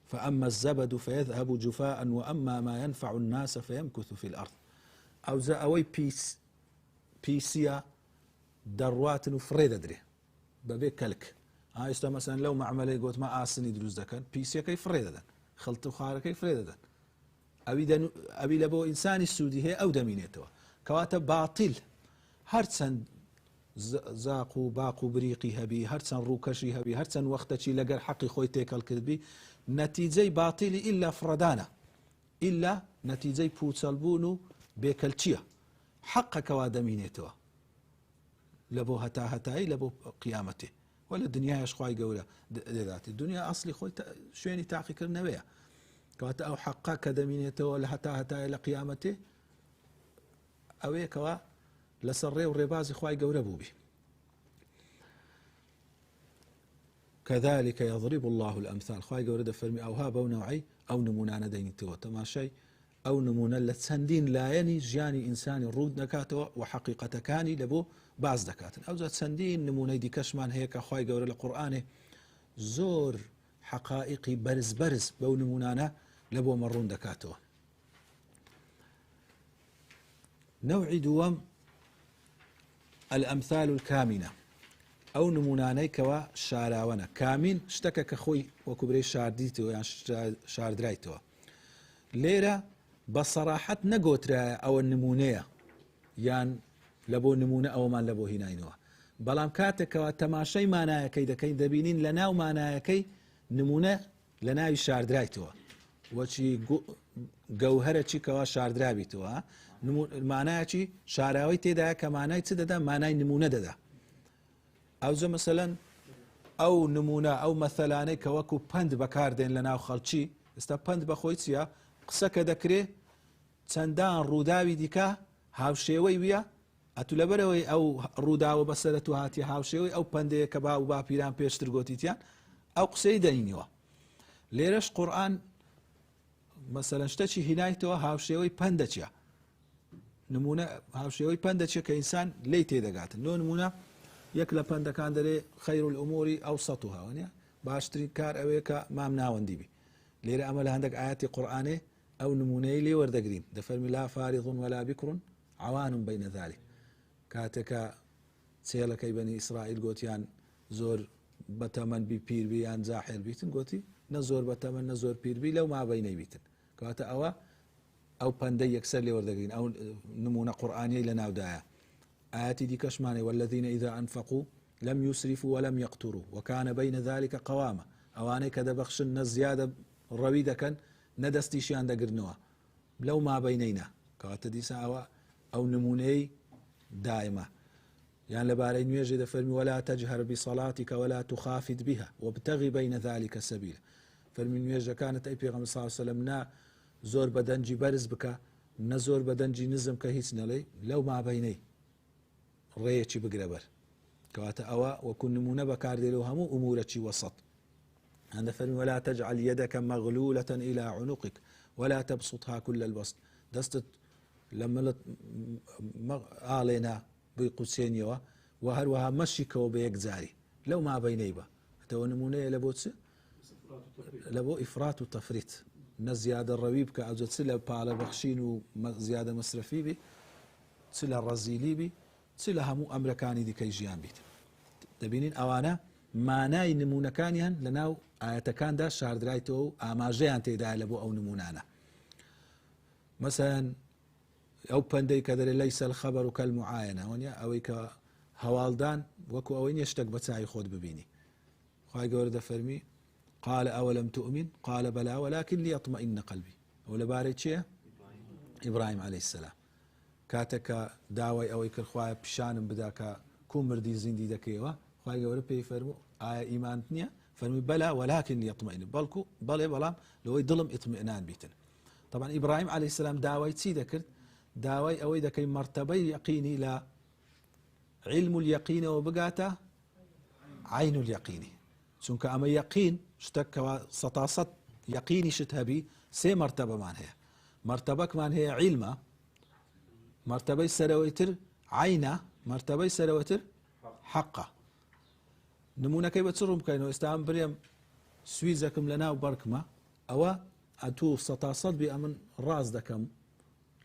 فأما الزبد فيذهب جفاء وأما ما ينفع الناس فيمكث في الأرض أو زأوي بيسيا دەڕواتن و فرێ دەدرێ بەبێ کەلک ئاستا مەسەن لەو مەعمەلەی گوتمە ئاسنی دروست دەکەن پیسەکەی فرێ دەدەن خەڵت و خارەکەی فرێ دەدەن ئەوی لە بۆ ئینسانی سوودی هەیە ئەو دەمینێتەوە کەواتە باتیل هەرچەند زاق و باق و بریقی هەبی هەرچەند ڕووکەشی هەبی هەرچەند وەختەچی لەگەر حەقی خۆی تێکەڵ کردبی نەتیجەی باتیلی ئیلا فرەدانە ئیلا نەتیجەی پوچەڵبوون و بێکەلچیە حەقەکەوا دەمینێتەوە لە بۆ هەتایی لە بۆ قیامەتێ وە لە دنیایش خوای گەورە دەداتی دنیا ئەسلی خۆی شوێنی تاقیکردنەوەیە کەواتە ئەو حەقا کە دەمینێتەوە لە هەتایی لە قیامەتێ ئەوەیەکەوە لەسەر ڕێ و ڕێبازی خوای گەورە بووبی كذلك يضرب الله الأمثال خوای گەورە دەفەرمی ئەوها بەو نەوعی ئەو نمونانە دەینیتەوە تەماشای ئەو نمونە لە چەندین لایەنی ژیانی ئینسانی ڕوود دەکاتەوە و حەقیقەتەکانی لە بۆ باز دەکاتن ئەوجا چەندین نمونەی دیکەشمان هەیە کە خوای گەورە لە قورئانێ زۆر حەقائیقی بەرز بەو نمونانە لە بۆ مەڕوون دەکاتەوە نەوعی دووەم الأمثال الكامنة ئەو نمونانەی کەوا شاراوەنە کامین شتەکە کە خۆی وەکو برێ شاردیتەوە یان شاردرایتەوە لێرە بە سەراحەت نەگۆترایە ئەوە نمونەیە یان لە بۆ نمونە ئەوەمان لە بۆ هیناینەوە بەڵام کاتێکەوە تەماشای مانایەکەی دەکەین دەبینین لە ناو مانایەکەی نمونە لە ناوی شاردرایتەوە وەچی گەوهرە چی کەوا شاردرابیتەوە مانایەکی شاراوی تێدایە کە مانای چ دەدا مانای نمونە دەدا ئەوجە مەسەلەن ئەو نمونە ئەو مەثەلانەی کە وەکو پند بەکاردێن لە ناو خەڵکی ئێستا پند بەخۆی چییە قسەکە دەکرێ چەندان ڕووداوی دیکە هاوشێوەی ویە ئەتو لەبەرەوەی ئەو ڕووداوە بەسەرەت و هاتی هاوشێوەی ئەو پندەیە کە با و باپیران پێشتر گۆتیتیان ئەو قسەی دەینیوە لێرەش قورئان مەسەلەن شتێکی هینایتەوە هاوشێوەی پندە چییە نمونە هاوشێوەی پندە چیە کە ئینسان لی تێدەگاتن لۆ نمونە یەک لە پندەکان دەرێ خەیر الئوموری ئەوسەطها وانە باشترین کار ئەوەیە کە مام ناوەندی بی لێرە ئەمە لە هەندێک ئاەتی قورئانێ ئەو نمونەی لێ وەردەگرین دەفەرمی لا فارض ولا بكر عوان بين ذلك کاتێکە چێلەکەی بەنی ئیسرائیل گوتیان زۆر بەتەمەن بی پیر بی یان جاحێل بیتن گوتی نە زۆر بەتەمەن نە زۆر پیر بی لەو مابەینەی بیتن کەواتە ئەوە ئەو پەندەی یەکسەر لێ وەردەگرین ئەو نمونە قورئانیەی لە ناودایە آياتي دي كشماني والذين إذا أنفقوا لم يسرفوا ولم يقتروا وكان بين ذلك قوامة أواني كذا بخشن نزيادة رويدة كان ندستيشيان دقرنوا لو ما بينينا كواتا دي ساوا أو نموني دائمة يعني لباري نوێژێ دەفەرمی ولا تجهر بصلاتك ولا تخافت بها وابتغ بين ذلك سبيلا فەرمی نوێژەکانت ئەی پێغەمبەر صلی الله عليه وسلم نا زۆر بەدەنجی بەرز بکە نە زۆر بەدەنجی نزم کە هیچ نەڵێ لەو مابەینەی ڕێیەکی بگرە بەر کەواتە ئەوە وەکو نمونە بەکاردێنەوە هەموو ئومورەکی وەسەط هەندە فەرمی ولا تجعل يدك مغلولة إلى عنقك ولا تبسطها كل البسط دەستت لە مڵت ئاڵێنا بووی قوچێنیەوە و هەروەها مەشیکەوە بە یەک جاری لەو مابەینەی بە هەتەوە نمونەیە لە بۆ چ لە بۆ ئیفرات و تەفریت نە زیادە ڕەوی بکە ئەوجە چ لە پاڵە بەخشین و زیادە مەسرەفی بی چ لە ڕەزیلی بی چ لە هەموو ئەمرەکانی دیکەی ژیان بیت دەبینین ئەوانە مانای نمونونەکانیان لە ناو ئاەتەکاندا شاردرایتەوە و ئاماژەیان تێدایە لە بۆ ئەو نمونانە مەسەن ئەو پەندەی کە دەرێ لەیسە الخەبەر کەلموعاینە وەنیا ئەوەی کە هەواڵدان وەکو ئەوەی نییە شتێک بە چاوی خۆت ببینی خوای گەورە دەفەرمی قال أولم تؤمن قال بلى ولكن ليطمئن قلبي ئەو لەبارەی چییە ئیبراهیم عەلەیهی السەلام کاتێککە داوای ئەوەی کرد خوایە پیشانم بدا کە کو مردی زیندی دەکەیەوە خوای گەورە پێی فەرموو ئایا ئیمانت نییە فەرمی بەلا ولكن ليطمئن بەڵکو بەڵێ بەڵام لەوەی دڵم ئیطمئنان بیتن طبعا ئیبراهیم عەلەیهی السەلام داوای چی دەکرد داوای ئەوەی دەکەی مرتبەی یەقینی لە علم اليەقینەوە بگاتە عین اليەقینی چونکە ئەمە یەقین شتێکەوە سەتاسەد یەقینی شت هەبی سێ مرتبەمان هەیە مرتبەکمان هەیە عیلمە مرتبەی سەرەوەیتر عینە مرتبەی سەرەوەتر حەقە نمونونەکەی بە چ ڕوون بکەینەوە ئێستا ئەم برێم سویزەکەم لە ناو بەرکمە ئەوە ئەتوو سەتاسەد بی ئەمن ڕاز دەکەم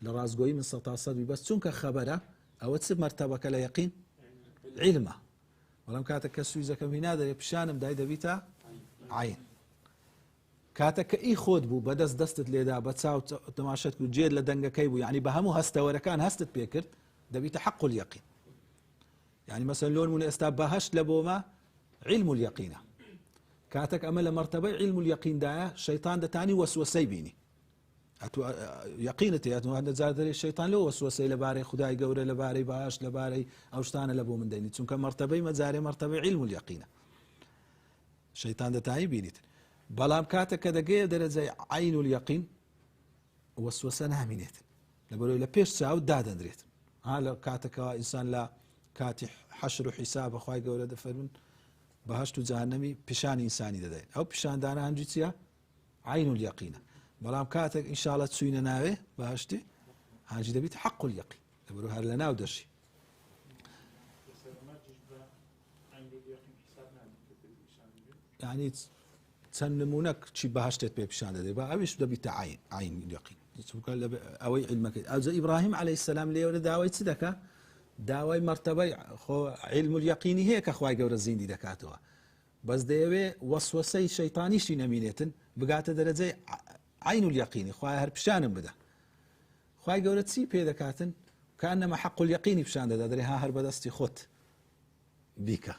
لە ڕازگۆیی من سەتاسەد بی بەس چونکە خەبەرە ئەوە چ مرتبەکە لە یەقین عیلمە بەڵام کاتێک کە سویزەکەم هینا دەرێ پیشانم دای دەبیتە عین کاتێک کە ئی خۆت بوو بەدەست دەستت لێدا بە چاو تەماشەت و جێت لە دەنگەکەی بوو یعنی بە هەموو هەستەوەرەکان هەستت پێکرد دەبیتە حەق اليەقین یعنی مەسەن لۆ نمونە ئێستا بەهەشت لە بۆمە علم اليەقینە کاتێک ئەمە لە مرتبەی علم اليەقیندایە شەیطان دەتانی وەسوەسەی بینی یەقینت هەیە هەندە جار دەرێ شەیطان لەوە وەسوەسەی لەبارەی خودای گەورە لەبارەی بەهەشت لەبارەی ئەو شتانە لە بۆ من دەینی چونکە مرتبەی مەجارێ مرتبەی علم اليەقینە شەیطان دەتانی بینیت بەڵام کاتێک کە دەگەیە دەرەجەی عین اليەقین وەسوەسە نامینێتن لەبەرەوەی لە پێش چاوت دادەنرێت لە کاتێکەوە ئینسان لە کاتی حەشر و حیساب بەخوای گەورە دەفەرمون بەهەشت و جەهەنەمی پیشانی ئینسانی دەدەین ئەو پیشاندانە هەنجی چییە عین اليەقینە بەڵام کاتێک ئینشاڵڵا چوینە ناوێ بەهەشتی هەنجی دەبیت حەق اليەقین لەبەرەوەی هەر لە ناو دەشی یعنی چەند نمونەک چی بەهەشتێت پێ پیشان دەدەێت بە ئەویش دەبیتە عین اليەقین ئەوەی علمەکەی ئەوجە ئیبراهیم عەلەیهی السەلام لێوەرە داوای چ دەکا داوای مرتبەی علم اليەقینی هەیە کە خوای گەورە زیندی دەکاتەوە بەس دەیەوێ وەسوەسەی شەیطانیشی نەمینێتن بگاتە دەرەجەی عین اليەقینی خوای هەر پیشانم بدە خوای گەورە چی پێ دەکاتن کەئەنەمە حەق اليەقینی پیشان دەدا دەرێ ها هەر بەدەستی خۆت بیکە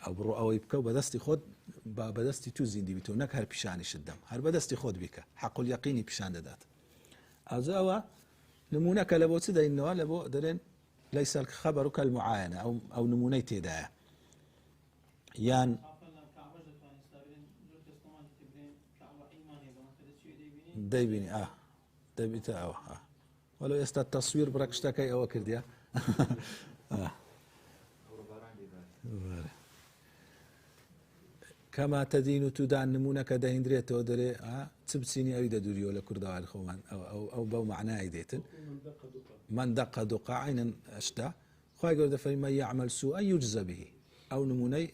ئەو بڕۆ ئەوەی بکە و بەدەستی خۆت بەدەستی تو زیندی بیتەوە نەک هەر پیشانیشت دەم هەر بەدەستی خۆت بیکە حەق اليەقینی پیشان دەدات ئەوجا ئەوە نمونەکە لە بۆ چ دەینەوە لە بۆ دەرێن لەیسە الخەبەر کەلموعاینە ئەو نمونەی تێدایە یان دەیبینی دەبیتە ئەوە وەلو ئێستا تەسویر بڕە شتەکەی ئەوە کردیە کەما تەدین و تودان نمونەکە دەهێنرێتەوە دەرێ چ بچینی ئەوی دەدوریەوە لە کوردەوار خۆمان ئەو بەو معنای دێتن من دق دق عینن ئەشتا خوای گەورە دەفەرمی من یعمل سوءا یجزە به ئەو نمونەی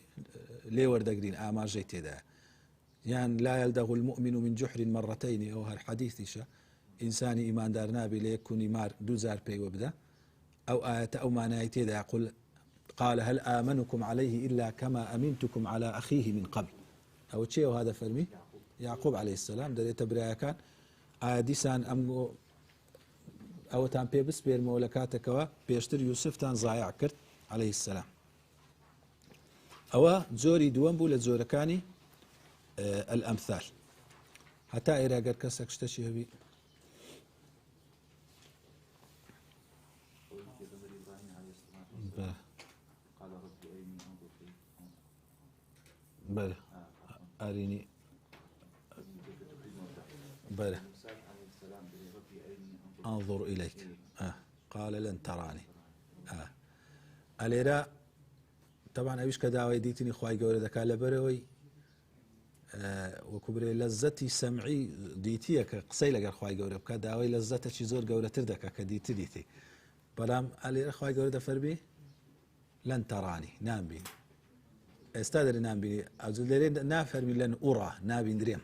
لێوەردەگرین ئاماژەی تێدایە یان لا يلدغ المؤمن من جحر مرتين ئەو هەر حەدیثیشە ئینسانی ئیماندار نابێ لە یەک کونی مار دووجار پێیوە بدە ئەو ئاەتە ئەو مانای تێدایە قال هل آمنكم عليه إلا كما أمنتكم على أخيه من قبل أو شيء وهذا فرمي يعقوب عليه السلام دريت بريا كان عادسان أم أو تام بيبس بير مولكاتك بيشتر يوسف تان ضايع كرت عليه السلام أو زوري دوام بولا زوركاني الأمثال حتى إذا قد كسك اشتشي بي بله انظر إليك قال لن تراني الێرە طبعا ئەویش کە داوای دیتنی خوای گەورە دەکات لەبەرەوەی وەکو برێ لەزەتی سەمعی دیتیە کە قسەی لەگەر خوای گەورە بکات داوای لەزەتێکی زۆر گەورەتر دەکات کە دیتی بەڵام ئەلێرە خوای گەورە دەفەرمی لەن تەڕانی نامبینی ئێستا دەری نامبینی ئەوجل لێرێ نافەرمی لەن ئوڕا نابیندرێم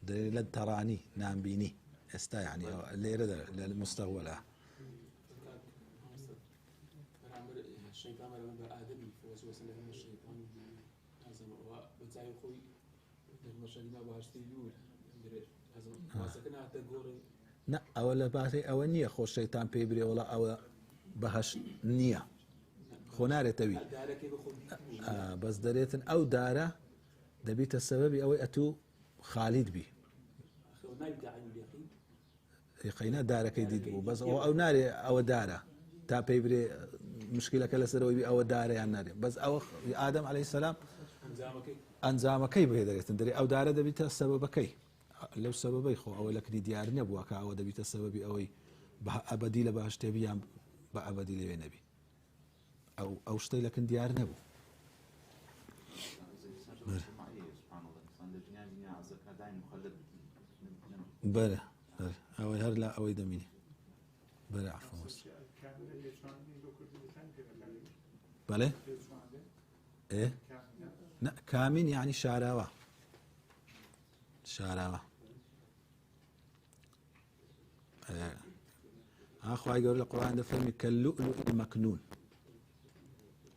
دەرێ لەن تەڕانی نامبینی ئێستا یعنی لێرە لە مستەقبەلە نه ئەوە لە باتێ ئەوە نییە خۆ شەیتان پێی برێ وڵا ئەوە بەهەشت نییە خۆ نارێتەوی بەس دەرێتن ئەو دارە دەبیتە سەبەبی ئەوەی ئەتوو خالید بی یقینا دارەکەی دیت بوو بەس ئەو نارێ ئەوە دارە تا پێی برێ مشکلەکە لەسەرەوەی بی ئەوە دارە یان نارێ بەس ئەوە ئادەم عەلەیهی سەلام ئەنجامەکەی بێ دەرێتن دەرێ ئەو دارە دەبیتە سەبەبەکەی لەو سەبەبەی خۆ ئەوە لەکری دیار نەبووە کە ئەوە دەبیتە سەبەبی ئەوەی ئەبەدی لە بەهەشتێ بی یان بە ئەبەدی لەوێ نەبی ئەو شتەی لەکن دیار نەبوو بەرە ئەوەی هەر لە ئەوەی دەمینی بەرە عەفوەس بەڵێ کامین یعنی شاراوە خوای گەورە لە قورئان دەفەرمی کەلؤلؤ المەکنون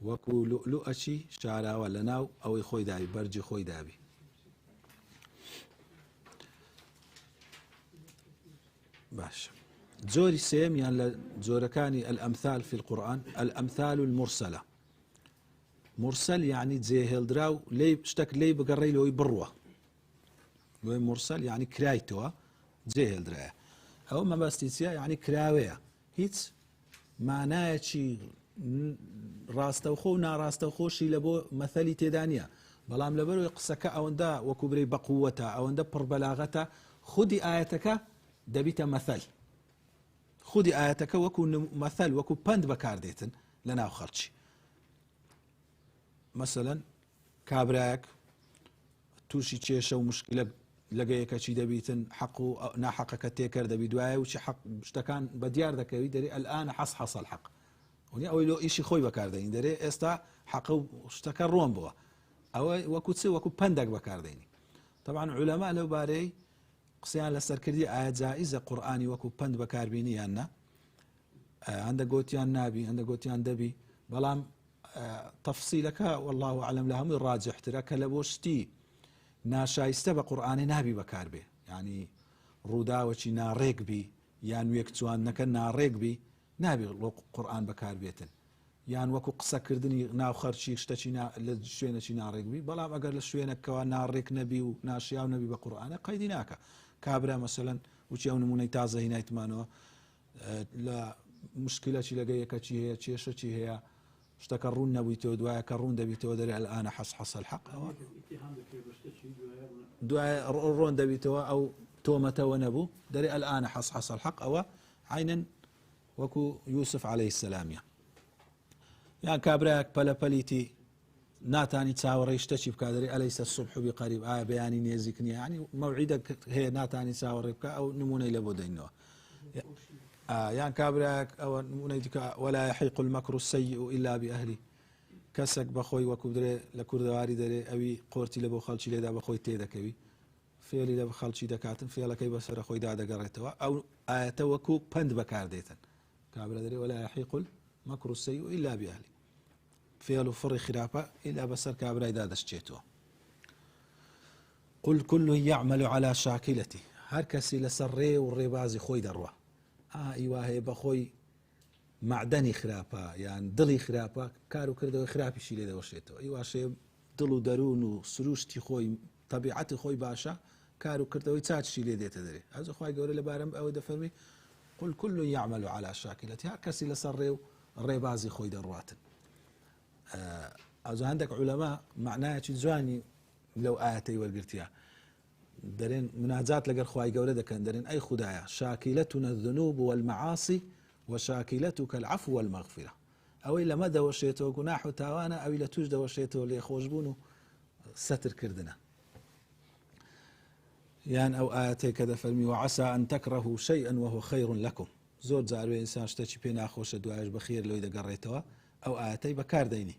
وەکو لؤلؤەکی شاراوە لەناو ئەوەی خۆی داوی بەرجی خۆی داوی باش جۆری سێم یان لە جۆرەکانی الأمثال في القورئان الأمثال المرسلة مرسل یعنی جێهێڵدرا و شتێک لێی بگەڕێی لەوەی بڕوە لەوەی مرسل یعنی کرایتەوە جێهێڵدرایە ئەوە مەبەستی چییە یعنی کراوەیە هیچ مانایەکی ڕاستەوخۆ و ناڕاستەوخۆشی لە بۆ مەثەلی تێدا نییە بەڵام لەبەرەوەی قسەکە ئەوەندە وەکو برەی بەقووەتە ئەوەندە پڕبەلاغەتە خودی ئاەتەکە دەبیتە مەثەل خودی ئاەتەکە وەکو مەثەل وەکو پند بەکاردێتن لە ناو خەڵکی مثلەن کابرایەک تووشی کێشە و مشکلە لەگەیەکەچی دەبیتن حەق و ناحەقەکە تێکرد دەبی دوایە وچی شتەکان بە دیار دەکەوی دەرێ الآن حەص الحەق ونی ئەوەی لۆ ئیشی خۆی بەکاردێنی دەرێ ئێستا حەق و شتەکە ڕۆن بووە ئەوە وەکو چ وەکو پندێک بەکاردێنی طبعا عولەما لەو بارەی قسەیان لەسەرکردی ئایا جائزە قورئانی وەکو پند بەکاربینی یان نە هەندە گوتیان نابی هەندە گوتیان دەبی بەڵام تەفسیلەکە والله أعلم لە هەمووی ڕاجحترە کە لە بۆ شتی ناشایستە بە قورئانی نابی بەکاربێ ینی ڕووداوەکی ناڕێک بی یان وێک چوانەکە ناڕێک بی نابێ قورئان بەکاربێتن یان وەکو قسەکردنی ناو خەرچی شتێکی لە شوێنێکی ناڕێک بی بەڵام ئەگەر لە شوێنێکەوە ناڕێک نەبی و ناشیاو نەبی بە قورئانە قەیدی ناکە کابرا مەسەلەن وچی ئەو نمونەی تازە هینایتمانەوە لە مشکلەکی لەگەیەکەچی هەیە کێشەی هەیە شتەکە ڕوون نەبوویتەوە دوایە کە ڕوون دەبیتەوە دەرێ الآن حەص الحەق دوایە ڕۆن دەبیتەوە ئەو تۆمەتەوە نەبوو دەرێ الآن حەص الحەق ئەوە عینەن وەکو یوسف عەلەیهی سەلامیە یان کابرایەک پەلەپەلیتی ناتانی چاوەڕێی شتێکی بکات دەرێ ئەلەیسە الصبح بقەریب ئایا بەیانی نێزیک نییە ینی مەوعیدە هەیە ناتانی چاوەڕێ بکە ئەو نمونەی لە بۆ دەینەوە یان کابرایەک ئەوە نمونەی دیکە ولا يحيق المكر السيء إلا بأهله کەسێک بەخۆی وەکو درێ لە کوردەواری دەرێ ئەوی قۆرتی لە بۆ خەڵکی لێدا بەخۆی تێدەکەوی فێری لە خەڵکی دەکاتن فێڵەکەی بەسەر خۆی دادەگەڕێتەوە ئەو ئاەتە وەکو پند بەکاردێتن کابرا دەرێ ولا يحيق المكر السيء إلا بأهله فێڵ و فڕی خراپە ئیلا بەسەر کابرای دادەشتێتەوە قل كل يعمل على شاكلته هەر کەسی لەسەر ڕێ و ڕێبازی خۆی دەڕوە ئیوا هەیە بەخۆی معدەنی خراپە یان دڵی خراپە کار و کردەوەی خراپیشی لێ دەوەشێتەوە ئیواشەیە دڵ و دەروون و سروشتی خۆی تەبیعەتی خۆی باشە کار و کردەوەی چاچشی لێ دێتە دەرێ ئەوە خوای گەورە لەبارەم ئەوە دەفەرمی قل كل يعمل على شاكلته هەر کەسی لەسەر ڕێ و ڕێبازی خۆی دەڕواتن ئەوە هەندێک عولەما معنایەکی جوانی لەو ئاەتەی وەرگرتیە درين مناجات لقر خواي قولة دكان درين أي خدايا شاكلتنا الذنوب والمعاصي وشاكلتك العفو والمغفرة أو إلا ما دوشيته جناح تاوانا أو إلا توج دوشيته ليخوجبونه ستر كردنا يعني أو آياتي كذا فرمي وعسى أن تكرهوا شيئا وهو خير لكم زور زاروي إنسان شتشي بينا خوش دواعش بخير لو إذا قريتها أو آياتي بكار ديني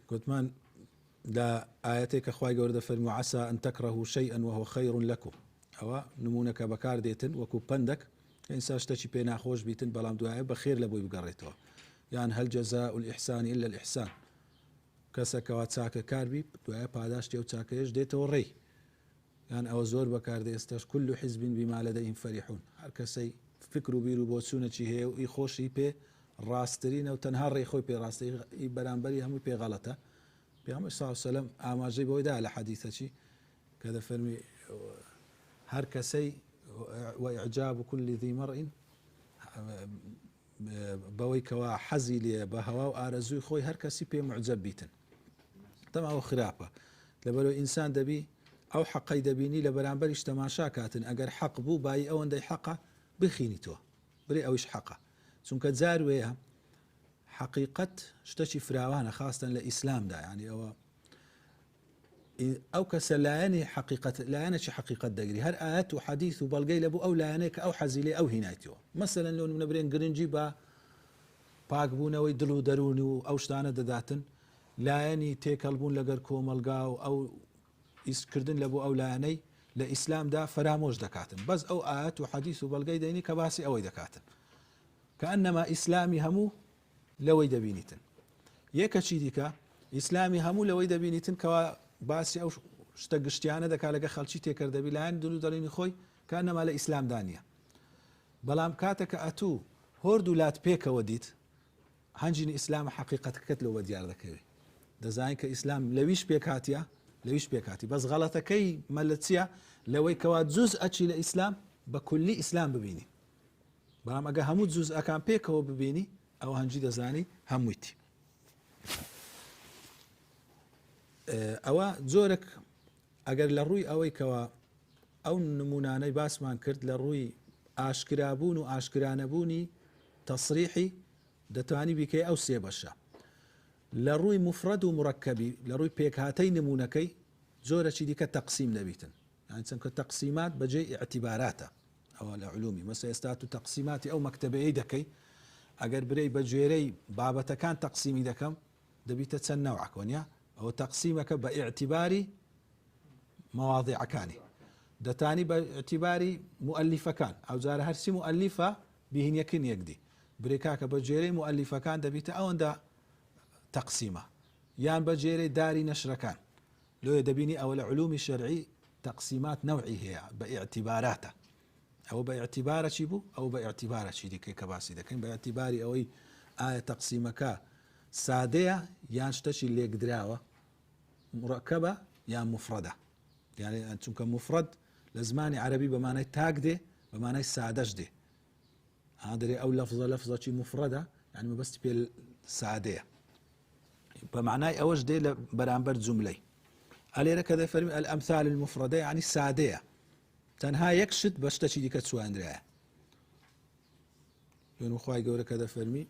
قلت من دا آياتك أخوي جورد فرمي عسى أن تكرهوا شيئا وهو خير لكم أو نمونك بكار ديتن وكو بندك إنسان شتشي بينا خوش بيتن بلام دعاء بخير لبوي بقريتها يعني هل جزاء الإحسان إلا الإحسان كسك واتساك كاربي دعاء باداش تيو تساكيش ديتو الري يعني أو زور بكار دي استاش كل حزب بما لديهم فرحون هر كسي فكروا بيرو بوتسونة هي وإي خوشي بي راسترين وتنهار ريخوي بي راسترين برانبري هم بي غلطة بيغمبر صلى الله عليه وسلم أما جيب ويدا على حديثة كذا فرمي هر كسي وإعجاب كل ذي مرء بوي كوا حزي لي بهوا وآرزوي خوي هر كسي بي معجب بيتن تەما ئەو خراپە لەبەرەوە ئینسان دەبی ئەو حەقەی دەبینی لە بەرامبەریش تەماشا کاتن ئەگەر حەق بوو بای ئەوەندەی حەقە بخینیتەوە برێ ئەویش حەقە چونکە جار وەیە حقیقت شتێکی فراوانە خاستن لە ئیسلامدا ینی ئەو کەسە لایەنی حقیقت لایەنێکی حقیقت دەگری هەر ئاەت و حەدیث و بەڵگەی لەبوو ئەو لایەنەیە کە ئەو حەزیلێ ئەو هینایەتەوە مەسەلەن لەو نمونە برێن گرنگی بە پاکبوونەوەی دڵ و دەرونی و ئەو شتانە دەداتن لایەنی تێکەڵبوون لەگەر کۆمەلگا و ئەو ئیسکردن لەبوو ئەو لایەنەی لە ئیسلامدا فرامۆش دەکاتن بەس ئەو ئاەت و حەدیث و بەڵگەی دەینی کە باسی ئەوەی دەکاتن کە ئەنەما ئیسلامی هەموو لەوەی دەبینیتن یەکەچی دیکە ئیسلامی هەموو لەوەی دەبینیتن کەوا باسی ئەو شتە گشتیانە دەکات لەگە خەڵکی تێکردەبی لایەن دڵ و دەڕینی خۆی کە ئەنەما لە ئیسلامدا نییە بەڵام کاتێکە ئەتوو هۆرد و لات پێکەوە دیت هەنجینی ئیسلامە حقیقەتەکەت لەوە دیار دەکەوێت دەزانین کە ئیسلام لەویش پێکاتیە لەویش پێکاتی بەس غەڵەتەکەی مەلەچیە لەوەی کەوا جوز ئەچی لە ئیسلام بە کولی ئیسلام ببینی بەڵام ئەگە هەموو جوز ئەکان پێکەوە ببینی ئەو هەنجی دەزانی هەموویتی ئەوە جۆرێک ئەگەر لە ڕووی ئەوەی کەوا ئەو نمونانەی باسمان کرد لە ڕووی ئاشکرابوون و ئاشکرانەبوونی تەسریحی دەتوانی بیکەی ئەو سێ بەشە لە ڕووی مفرەد و مڕەکەبی لە ڕووی پێکهاتەی نمونونەکەی جۆرەی دیکە تەقسیم دەبیتن یان چەندکە تەقسیمات بەجێ ئیعتیباراتە ئەوە لە علومی مەسە ئێستا و تەقسیماتی ئەو مەکتەبەیەی دەکەی ئەگەر برەی بە گوێرەی بابەتەکان تەقسیمی دەکەم دەبیتە چەند نەوعکۆنیا ئەو تەقسیمەکە بە ئیعتیباری مەواضیعەکانی دەتانی بە ئیعتیباری مؤلفەکان ئەو جارە هەرسی مؤلفە بهینیەکن یەکدی برێکاکە بە جێرەی مؤلفەکان دەبیتە ئەوەندە تەقسیمە یان بە جێرەی داری نەشرەکان لۆیە دەبینی ئەوە لە علومی شەرعی تەقسیمات نەوعی هەیە بە ئیعتیباراتە ئەوە بە ئیعتیبارە چی بوو ئەو بە ئیعتیبارە چی دیکەی کە باسی دەکەین بە ئیعتیباری ئەوەی ئایا تەقسیمەکە سادەیە یان شتەشی لێکدراوە مڕەکەبە یان مفرەدە یعنی چونکە مفرەد لە زمانی عەرەبی بەمانای تاک دێ بەمانای سادەش دێ هادرێ ئەو لەفزەکی مفرەدە یعنی مەبەستی پێ سادەیە بمعنای ئەوەش دێ لە بەرامبەر جوملەی ئەلێرە کە دەفەرمی الأمثال المفردة یعنی سادەیە تەنها یەک شت بە شتێکی دیکە چواندرایە دوێن خوای گەورە کە دەفەرمی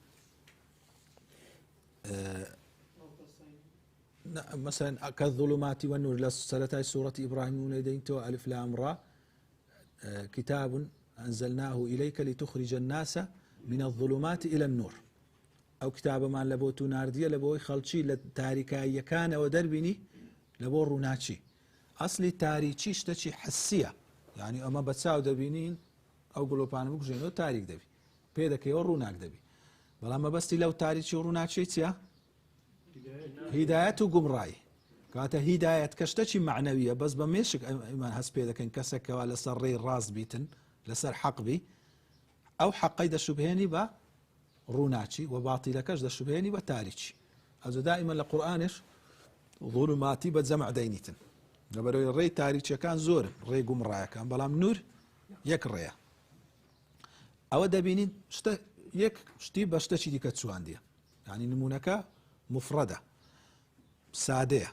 مثلا كالظلمات والنور لسرتاي سورة إبراهيم ولدينتو ألف لام را كتاب أنزلناه إليك لتخرج الناس من الظلمات إلى النور أو كتاب ما لبوتو ناردية لبوي خلشي لتاريكاية كان ودربني لبو روناتشي أصلي تاريكي شتشي حسية يعني أما بتساو دبينين أو قلو بانو بكجينو تاريك دبي بيدك يوروناك دبي بلا ما بس لو تاريكي وروناتشي تيا هداية وقمراي كاتا هداية كشتشي معنوية بس بميشك إيمان هس بيدك إن كسك ولا سري الراس بيتن لسر حق بي أو حقي دا شبهيني با روناتشي وباطلكش دا شبهيني با تاريكي أزو دائما لقرآنش ظلماتي بتزمع دينيتن لبرو الري تاريكي كان زور ري قمراي كان بلام نور يك الريا أو دابينين شتا يك شتي بشتشي دي كتسوان دي يعني نمونكا مفردة سادية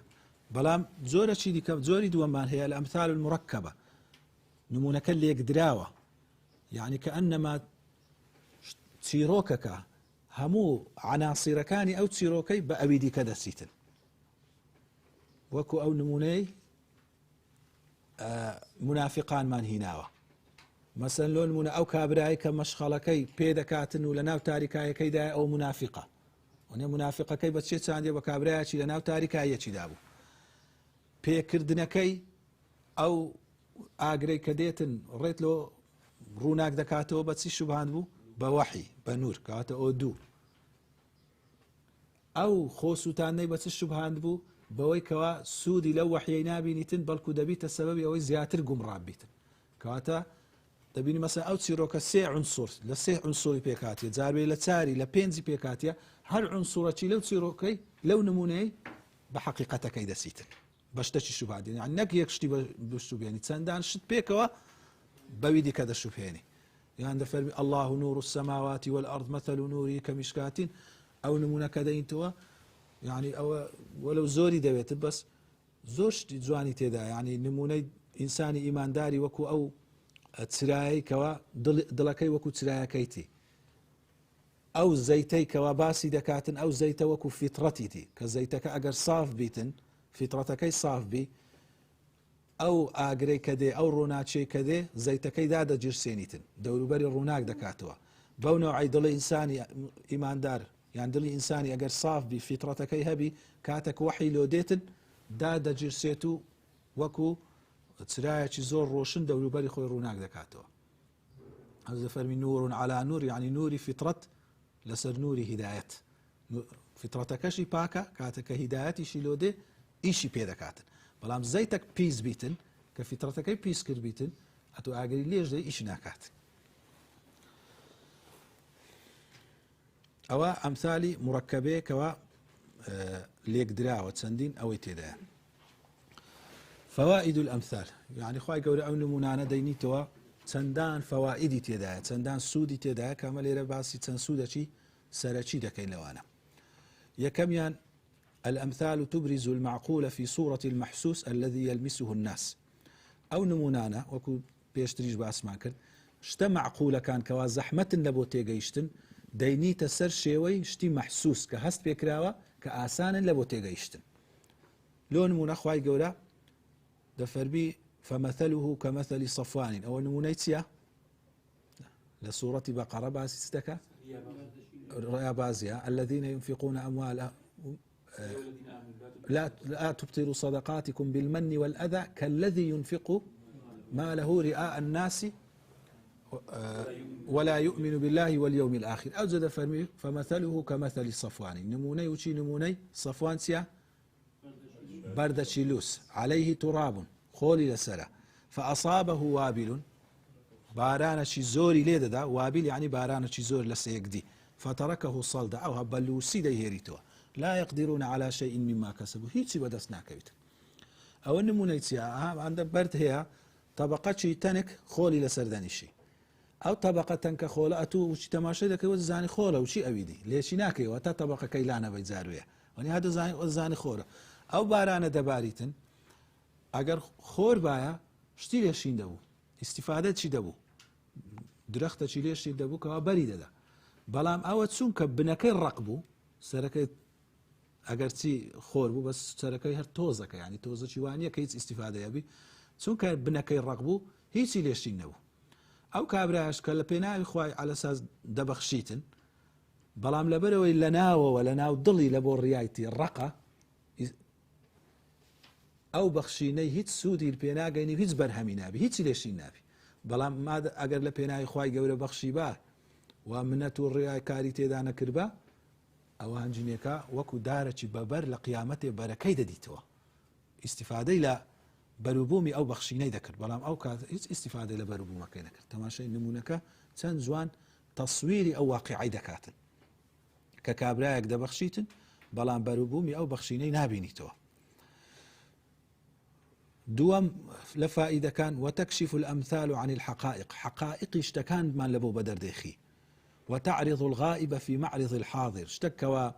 بلام زورة شي دي زوري دومان هي الأمثال المركبة نمونكا اللي يقدراوة يعني كأنما تسيروكك همو عناصركاني أو تسيروكي بأبيدي كذا سيتن وكو أو نموني منافقان من هناوة مثلا لون نمونة أو كابراي كمشخلكي بيدكاتن ولناو تاريكاي كيدا أو منافقة ونیا منافقەکەی بە چێ چاندێ بە کابرایەکی لە ناو تاریکایەکی دابوو پێکردنەکەی ئەو ئاگرەی کە دێتن ڕێت لۆ ڕووناک دەکاتەوە بە چی شوبهاند بوو بە وەحی بە نور کەواتە ئۆ دوو ئەو خۆسووتانەی بە چ شوبهاند بوو بەوەی کەوا سوودی لەو وەحیەی نابینیتن بەڵکو دەبیتە سەبەبی ئەوەی زیاتر گومڕاب بیتن کەواتە دەبینی مەسەن ئەو چیرۆکە سێ عنسوور لە سێ عنسووری پێکاتیە جاربێ لە چاری لە پێنجی پێکاتیە هەر عنسوورەکی لەو چیرۆکەی لەو نمونەی بە حەقیقەتەکەی دەسیتن بە شتێکی شوبهاندێنی یعنی نەک یەک شتی بشوبێنی چەندان شت پێکەوە بەوی دیکە دەشوبهێنی یان دەفەرمی الله نور السماوات والأرض مثل نوره كمشكاة ئەو نمونەکە دەینتەوە يعني ئەوە وەلو زۆری دەوێت بەس زۆر شتی جوانی تێدا یعنی نمونەی ئینسانی ئیمانداری وەکو ئەو چرایی کەوا دڵەکەی وەکو چرایەکەیتی ئەو زەیتەی کەوا باسی دەکاتن ئەو زەیتە وەکو فیتڕەتیتی کە زەیتەکە ئەگەر ساف بیتن فیتڕەتەکەی ساف بی ئەو ئاگرەی کە دێ ئەو ڕووناچەی کە دێ زەیتەکەی دادەجرسێنیتن دەوروبەری ڕووناک دەکاتەوە بەو نەوعی دڵی ئینسانی ئیماندار یان دڵی ئینسانی ئەگەر ساف بی فیتڕەتەکەی هەبی کاتێک وەحی لۆ دێتن دادەجرسێت و وەکو چرایەکی زۆر ڕۆشن دەوروبەری خۆی ڕووناک دەکاتەوە هەز فەرمی نور على نور یعنی نوری فیتڕەت لەسەر نوری هیدایەت فیتڕەتەکەشی پاکە کاتێککە هیدایەتیشی لۆ دێ ئیشی پێ دەکاتن بەڵام زەیتەک پیس بیتن کە فیتڕەتەکەی پیس کرد بیتن ئەتۆ ئاگەری لێژ دەی ئیش ناکات ئەوە ئەمثالی مڕەکەبەیەکەوە لێک دراوە چەندین ئەوەی تێدایە فوائد الأمثال يعني خواهي قولي أو نمونانا دينيتوا چەندان فەوائیدی تێدایە چەندان سوودی تێدایە کەمە لێرە باسی چەند سوودەچی سەرەکی دەکەین لەوانە یەکەمیان الأمثال تبرز المعقول في صورة المحسوس الذي يلمسه الناس أو نمونانا وكو بيشتريش باسمان کرد شتە معقولەکان کەوا زەحمەتن لە بۆ تێگەیشتن دەینیتە سەر شێوەی شتی مەحسوس کە هەست پێکراوە کە ئاسانن لە بۆ تێگەیشتن لۆ نمونە خوای گەورە دەفەرمی فمثله كمثل صفوان أو نمونيتيا لسورة بقرة باسستك رأي بازيا الذين ينفقون أموالهم لا تبطلوا صدقاتكم بالمن والأذى كالذي ينفق ماله رئاء الناس ولا يؤمن بالله واليوم الآخر أوجد فرمي فمثله كمثل صفوان نموني وشي نموني صفوان سيا بردشيلوس عليه تراب خۆلی لەسەرە فأصابه وابل بارانەکی زۆری لێدەدا وابل یعنی بارانەکی زۆر لە سەیەکدی فتركه صلدا ئەو هەبەلوسی دەیهێریتەوە لا يقدرون على شيء مما كسبوا هیچی بەدەست ناکەویت ئەوە نمونەی چیە ئەندە بەرد هەیە تەبەقەکی تەنک خۆلی لەسەر دەنیشی ئەو تەبەقە تەنکە خۆلە ئەتوو وچی تەماشای دەکەوە زانی خۆلە وچی ئەویدی لێشی ناکەیەوە تا تەبەقەکەی لانەبەی جاروێ وەنی هەدە زانی خۆرە ئەو بارانە دەباریتن ئەگەر خۆر باە شتی لێشین دەبوو ئیسیفادە چی دەبوو درەختە چی لێشی دەبوو کەوا بەری دەدا بەڵام ئەوە چونکە بنەکەی ڕق بوو سەرەکەی ئەگەر چی خۆر بوو بەس سەرەکەی هەر تۆزەکە ینی تۆزەی وانە کە هیچ ئیسیفادەیەبی چونکە بنەکەی ڕق بوو هیچی لێشین نەبوو ئەو کابراش کە لە پێناوی خوای عەلەساس دەبەخشیتن بەڵام لەبەرەوەی لە ناوەوە لە ناو دڵی لە بۆ ڕیایەتی ڕقە ئەو بەخشینەی هیچ سوودی پێناگەینی هیچ بەرهەمی نابی هیچی لێشین نابی بەڵام ئەگەر لە پێناوی خوای گەورە بەخشی با و منەت و ڕێای کاری تێدا نەکردبا ئەوە هەنجینێکە وەکو دارەکی بەبەر لە قیامەتێ بەرەکەی دەدیتەوە ئیسیفادەی لە بەروبوومی ئەو بەخشینەی دەکرد بەڵام ئەو کات هیچ ئیسیفادەی لە بەروبوومەکەی نەکرد تەماشای نمونونەکە چەند جوان تەسویری ئەو واقعی دەکاتن کە کابرایەک دەبەخشیتن بەڵام بەروبوومی ئەو بەخشینەی نابینیتەوە دوام لفائدة كان وتكشف الأمثال عن الحقائق حقائق اشتكان ما لبو بدر ديخي وتعرض الغائب في معرض الحاضر اشتكوا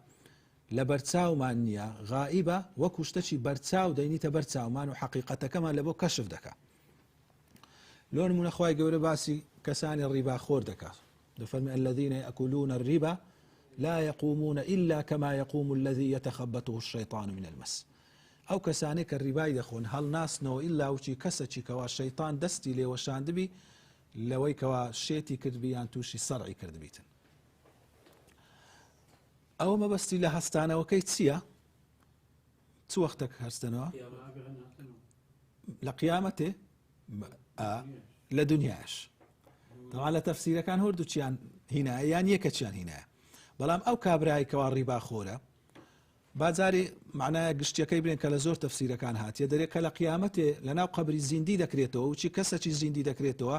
لبرتساو مانيا غائبة وكشتشي برتساو دينيتا برتساو مانو حقيقة كما لبو كشف دكا لون من أخواي قول باسي كساني الربا خور دكا دفرم الذين يأكلون الربا لا يقومون إلا كما يقوم الذي يتخبطه الشيطان من المس ئەو کەسانەی کە ڕیبای دەخۆن هەڵ ناسنەوە ئیلا وچی کەسێکی کەوا شەیطان دەستی لێوەشاندبی لەوەی کەوا شێتی کردبی یان تووشی سەرعی کردبیتن ئەوە مەبەستی لە هەستانەوەکەی چییە؟ چ وەختێک هەستنەوە؟ لە قیامەتێ لە دنیاش تەوا لە تەفسیرەکان هەردووچیان هینایە یان یەکەچیان هینایە بەڵام ئەو کابرای کەوا ڕیبا خۆرە بازاری معنای گشتیەکەی برێن کە لە زۆر تەفسیرەکان هاتیە دەرێت کە لە قیامەتێ لە ناو قەبری زیندی دەکرێتەوە وچی کەسێکی زیندی دەکرێتەوە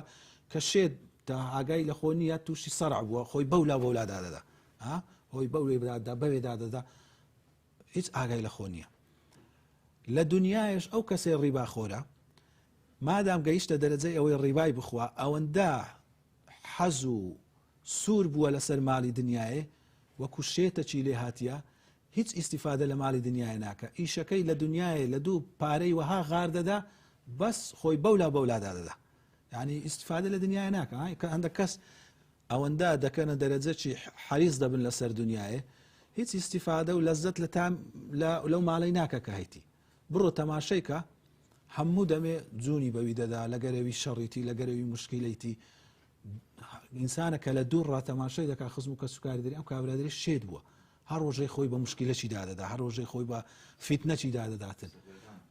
کە شێت تا ئاگای لە خۆ نیە تووشی سەرع بووە خۆی بەولا دادەدا خۆی بەولێ بدادا بەوێ دادەدا هیچ ئاگای لە خۆ نییە لە دنیایش ئەو کەسێ ڕیبا خۆرە مادام گەیشتە دەرەجەی ئەوەی ڕیبای بخوا ئەوەندە حەز و سوور بووە لەسەر ماڵی دنیاێ وەکو شێتەکی لێ هاتیە هیچ ئیسیفادە لە ماڵی دنیای ناکە ئیشەکەی لە دنیای لە دوو پارەی وەها غار دەدا بەس خۆی بەولادا دەدا یعنی ئیسیفادە لە دنیای ناکە کە هەندێک کەس ئەوەندە دەکەنە دەرەجەی حەریص دەبن لەسەر دنیاە هیچ ئیسیفادە و لەزەت لەو ماڵی ناکە کە هەیتی بڕۆ تەماشەیکە هەموو دەمێ جوونی بەوی دەدا لە گەرەوی شەڕیتی لە گەرەوی مشکیلەیتی ئینسانە کە لە دوور ڕاتەماشای دەکا خزم و کە سوکاری دەری ئەم کابرادری شێت بووە هەر ڕۆژەی خۆی بە مشکلەکی دادەدا هەر ڕۆژەی خۆی بە فیتنەکی دادەداتن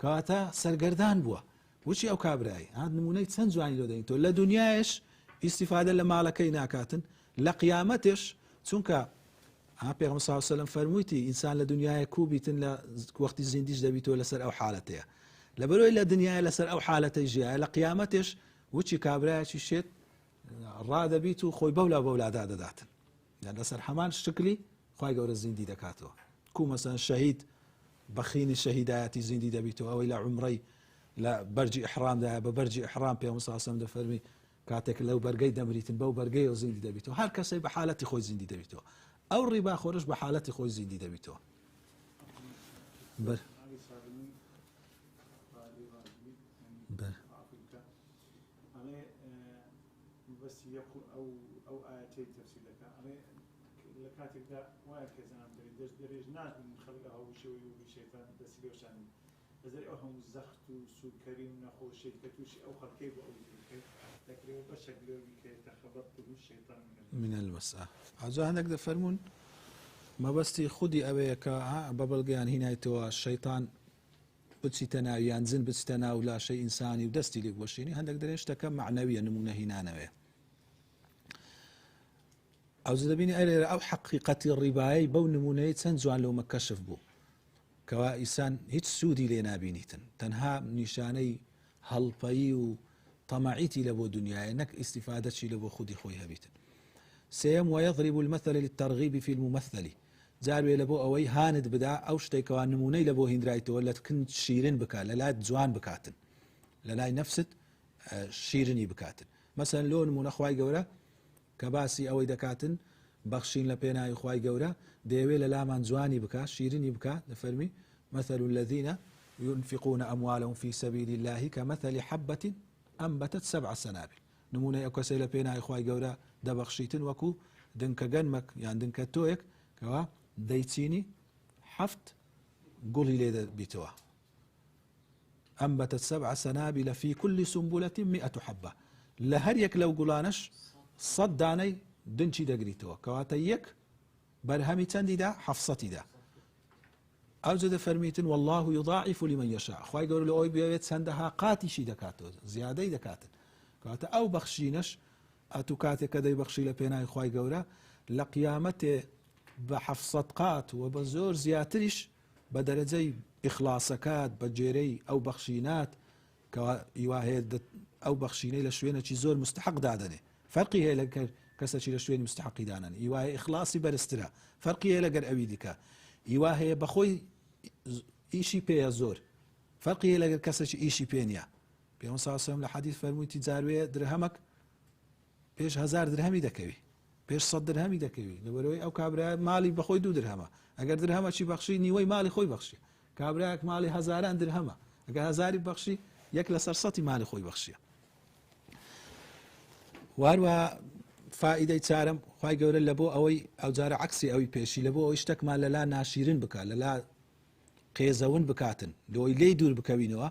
کەواتە سەرگەردان بووە وچی ئەو کابرایی هات نمونەی چەند جوانی لۆ دەین تۆ لە دنیایش ئیسیفادە لە ماڵەکەی ناکاتن لە قیامەتش چونکە پێغەمبەر صلی الله علیه و سلم فەرموویتی ئینسان لە دنیای کوبیتن لە وەختی زیندیش دەبیتەوە لەسەر ئەو حالەتەیە لەبەرەوەی لە دنیای لەسەر ئەو حالەتەی ژیایە لە قیامەتش وچی کابرایەکی شێت ڕادەبیت و خۆی بەولادا دەداتن لەسەر هەمان شکلی خوای گەورە زیندی دەکاتەوە کو مەسەن شەهید بەخینی شەهیدایەتی زیندی دەبیتەوە ئەوەی لە عومرەی لە بەرجی ئیحرامدایە بە بەرجی ئیحرام پێغەمبەر صلی الله علیه و سلم دەفەرمی کاتێک لەو بەرگەی دەمریتن بەو بەرگەیەوە زیندی دەبیتەوە هەر کەسێک بە حالەتی خۆی زیندی دەبیتەوە ئەو ڕیباخۆرش بە حالەتی خۆی زیندی دەبیتەوە بس يقول او ايتين تفسير لك انا كاتب ده واقع كزام درج ناس من خلقها وشوي وشيطان بس ليشان اذا هم زخت وسكري ونخو شركتوش او خلقي او لكن بشكل تخبطت الشيطان من المسألة عجا هناك دفرمون ما بستي خودي أبيك ببلغيان هنا يتوى الشيطان بتسيتنا ينزل بتسيتنا ولا شيء إنساني ودستي لك وشيني هندك دريش تكم معنويا نمونه هنا نوي أو زدبيني أو حقيقة الرباية بو نمونه تنزوان لو مكشف بو كوا إنسان هيت سودي لنا بينيتن تنها نشاني هلبي وطمعيتي لبو دنيا إنك استفادتشي لبو خودي خويها بيتن سيم ويضرب المثل للترغيب في الممثل زارو لبو أوي هاند بدا أو شتي كوان نموني لبو هندرايتو ولا كنت شيرين بكا لا جوان بكاتن لا نفست شيرني بكاتن مثلا لون نمونه خواي قورا كباسي أوي دكاتن بخشين لبينا خواي قورا ديوي لا من جواني بكا شيرني بكا نفرمي مثل الذين ينفقون أموالهم في سبيل الله كمثل حبة أنبتت 7 سنابل نمونه أو كسيلة بينا خواي قورا دبخشيتن وكو دنكا جنمك يعني دنكا تويك كوا ديتيني حفت قولي لي بيتوا أنبتت 7 سنابل في كل سنبلة 100 حبة لهريك لو قلانش صداني دنشي دقريتوا كواتيك برهمي تندي دا حفصتي دا أوجد فرميتن والله يضاعف لمن يشاء خواي قولوا لأوي بيويت سندها قاتي شي دكاتو زيادة دكاتن كواتا أو بخشينش ئەتو کاتێک کە دەیبەخشی لە پێناوی خوای گەورە لە قیامەتێ بە 700 قات و بە زۆر زیاتریش بە دەرەجەی ئیخلاسەکات بە جێرەی ئەو بەخشینات کە هیوا هەیە ئەو بەخشینەی لە شوێنێکی زۆر مستحق دادەنێ فەرقی هەیە لە کەسێکی لە شوێنی مستحقی دانن هیوا هەیە ئیخلاسی بەرزترە فەرقی هەیە لەگەر ئەوی دیکە هیوا هەیە بەخۆی ئیشی پێیە زۆر فەرقی هەیە لەگەر کەسێکی ئیشی پێ نییە پێغەمبەر صلی الله علیه و سلم لە حەدیث فەرموویتی جاروێ درهەمەک پێش 1000 درهەمی دەکەوی پێش 100 درهەمی دەکەوی لەبەرەوەی ئەو کابرا ماڵی بەخۆی 2 درهەمە ئەگەر درهەمەکی بەخشی نیوەی ماڵی خۆی بەخشی کابراەک ماڵی هەزاران درهەمە ئەگەر 1000 بەخشی 1 لەسەر 100 ماڵی خۆی بەخشیە واروە فائیدەی چارەم خوای گەورە لە بۆ ئەوەی ئەو جارە عکسی ئەوی پێشی لە بۆ ئەوەی شتێکمان لەلا ناشیرن بکات لەلا قێزەون بکاتن لەوەی لێی دوور بکەوینەوە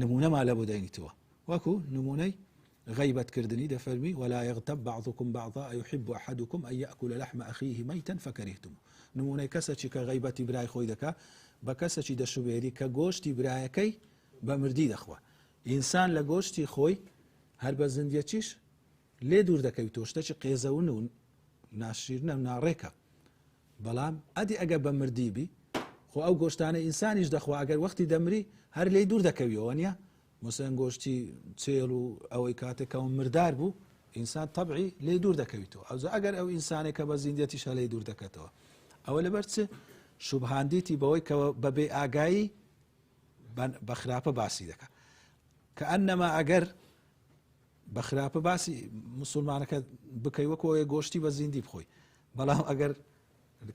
نمونەما لە بۆ دەینیتەوە وەکو نمونەی غيبت كردني دفرمي ولا يغتب بعضكم بعضا أيحب أحدكم أن يأكل لحم أخيه ميتا فكرهتم نموني كسچي كغيبتي براي خوي دكا بكسچي دشوبيري كغوشتي برايكي بمردي دخوا إنسان لغوشتي خوي هر بزنديتيش لي دور دكوي توشتچي قيزون ناشيرنا ناريكا بلام ادي اگه بمردي بي خو او گوشتانه انسانيش دخوا اگر وقتي دمري هر لي دور دكوي ونيا مثلا گۆشتی چێڵ و ئەوەی کاتێکەوە مردار بوو ئینسان تەبعی لێ دوور دەکەویتەوە ئەو ئەگەر ئەو ئینسانێک کە بە زیندەتیش لێ دوور دەکەتەوە ئەوە لەبەر چ شوبهاندیتی بەوەی کەوە بەبێ ئاگایی بە خراپە باسی دەکات کە ئەنەما ئەگەر بە خراپە باسی مسلمانەکە بکەی وەکەوەی گۆشتی بە زیندی بخۆی بەڵام ئەگەر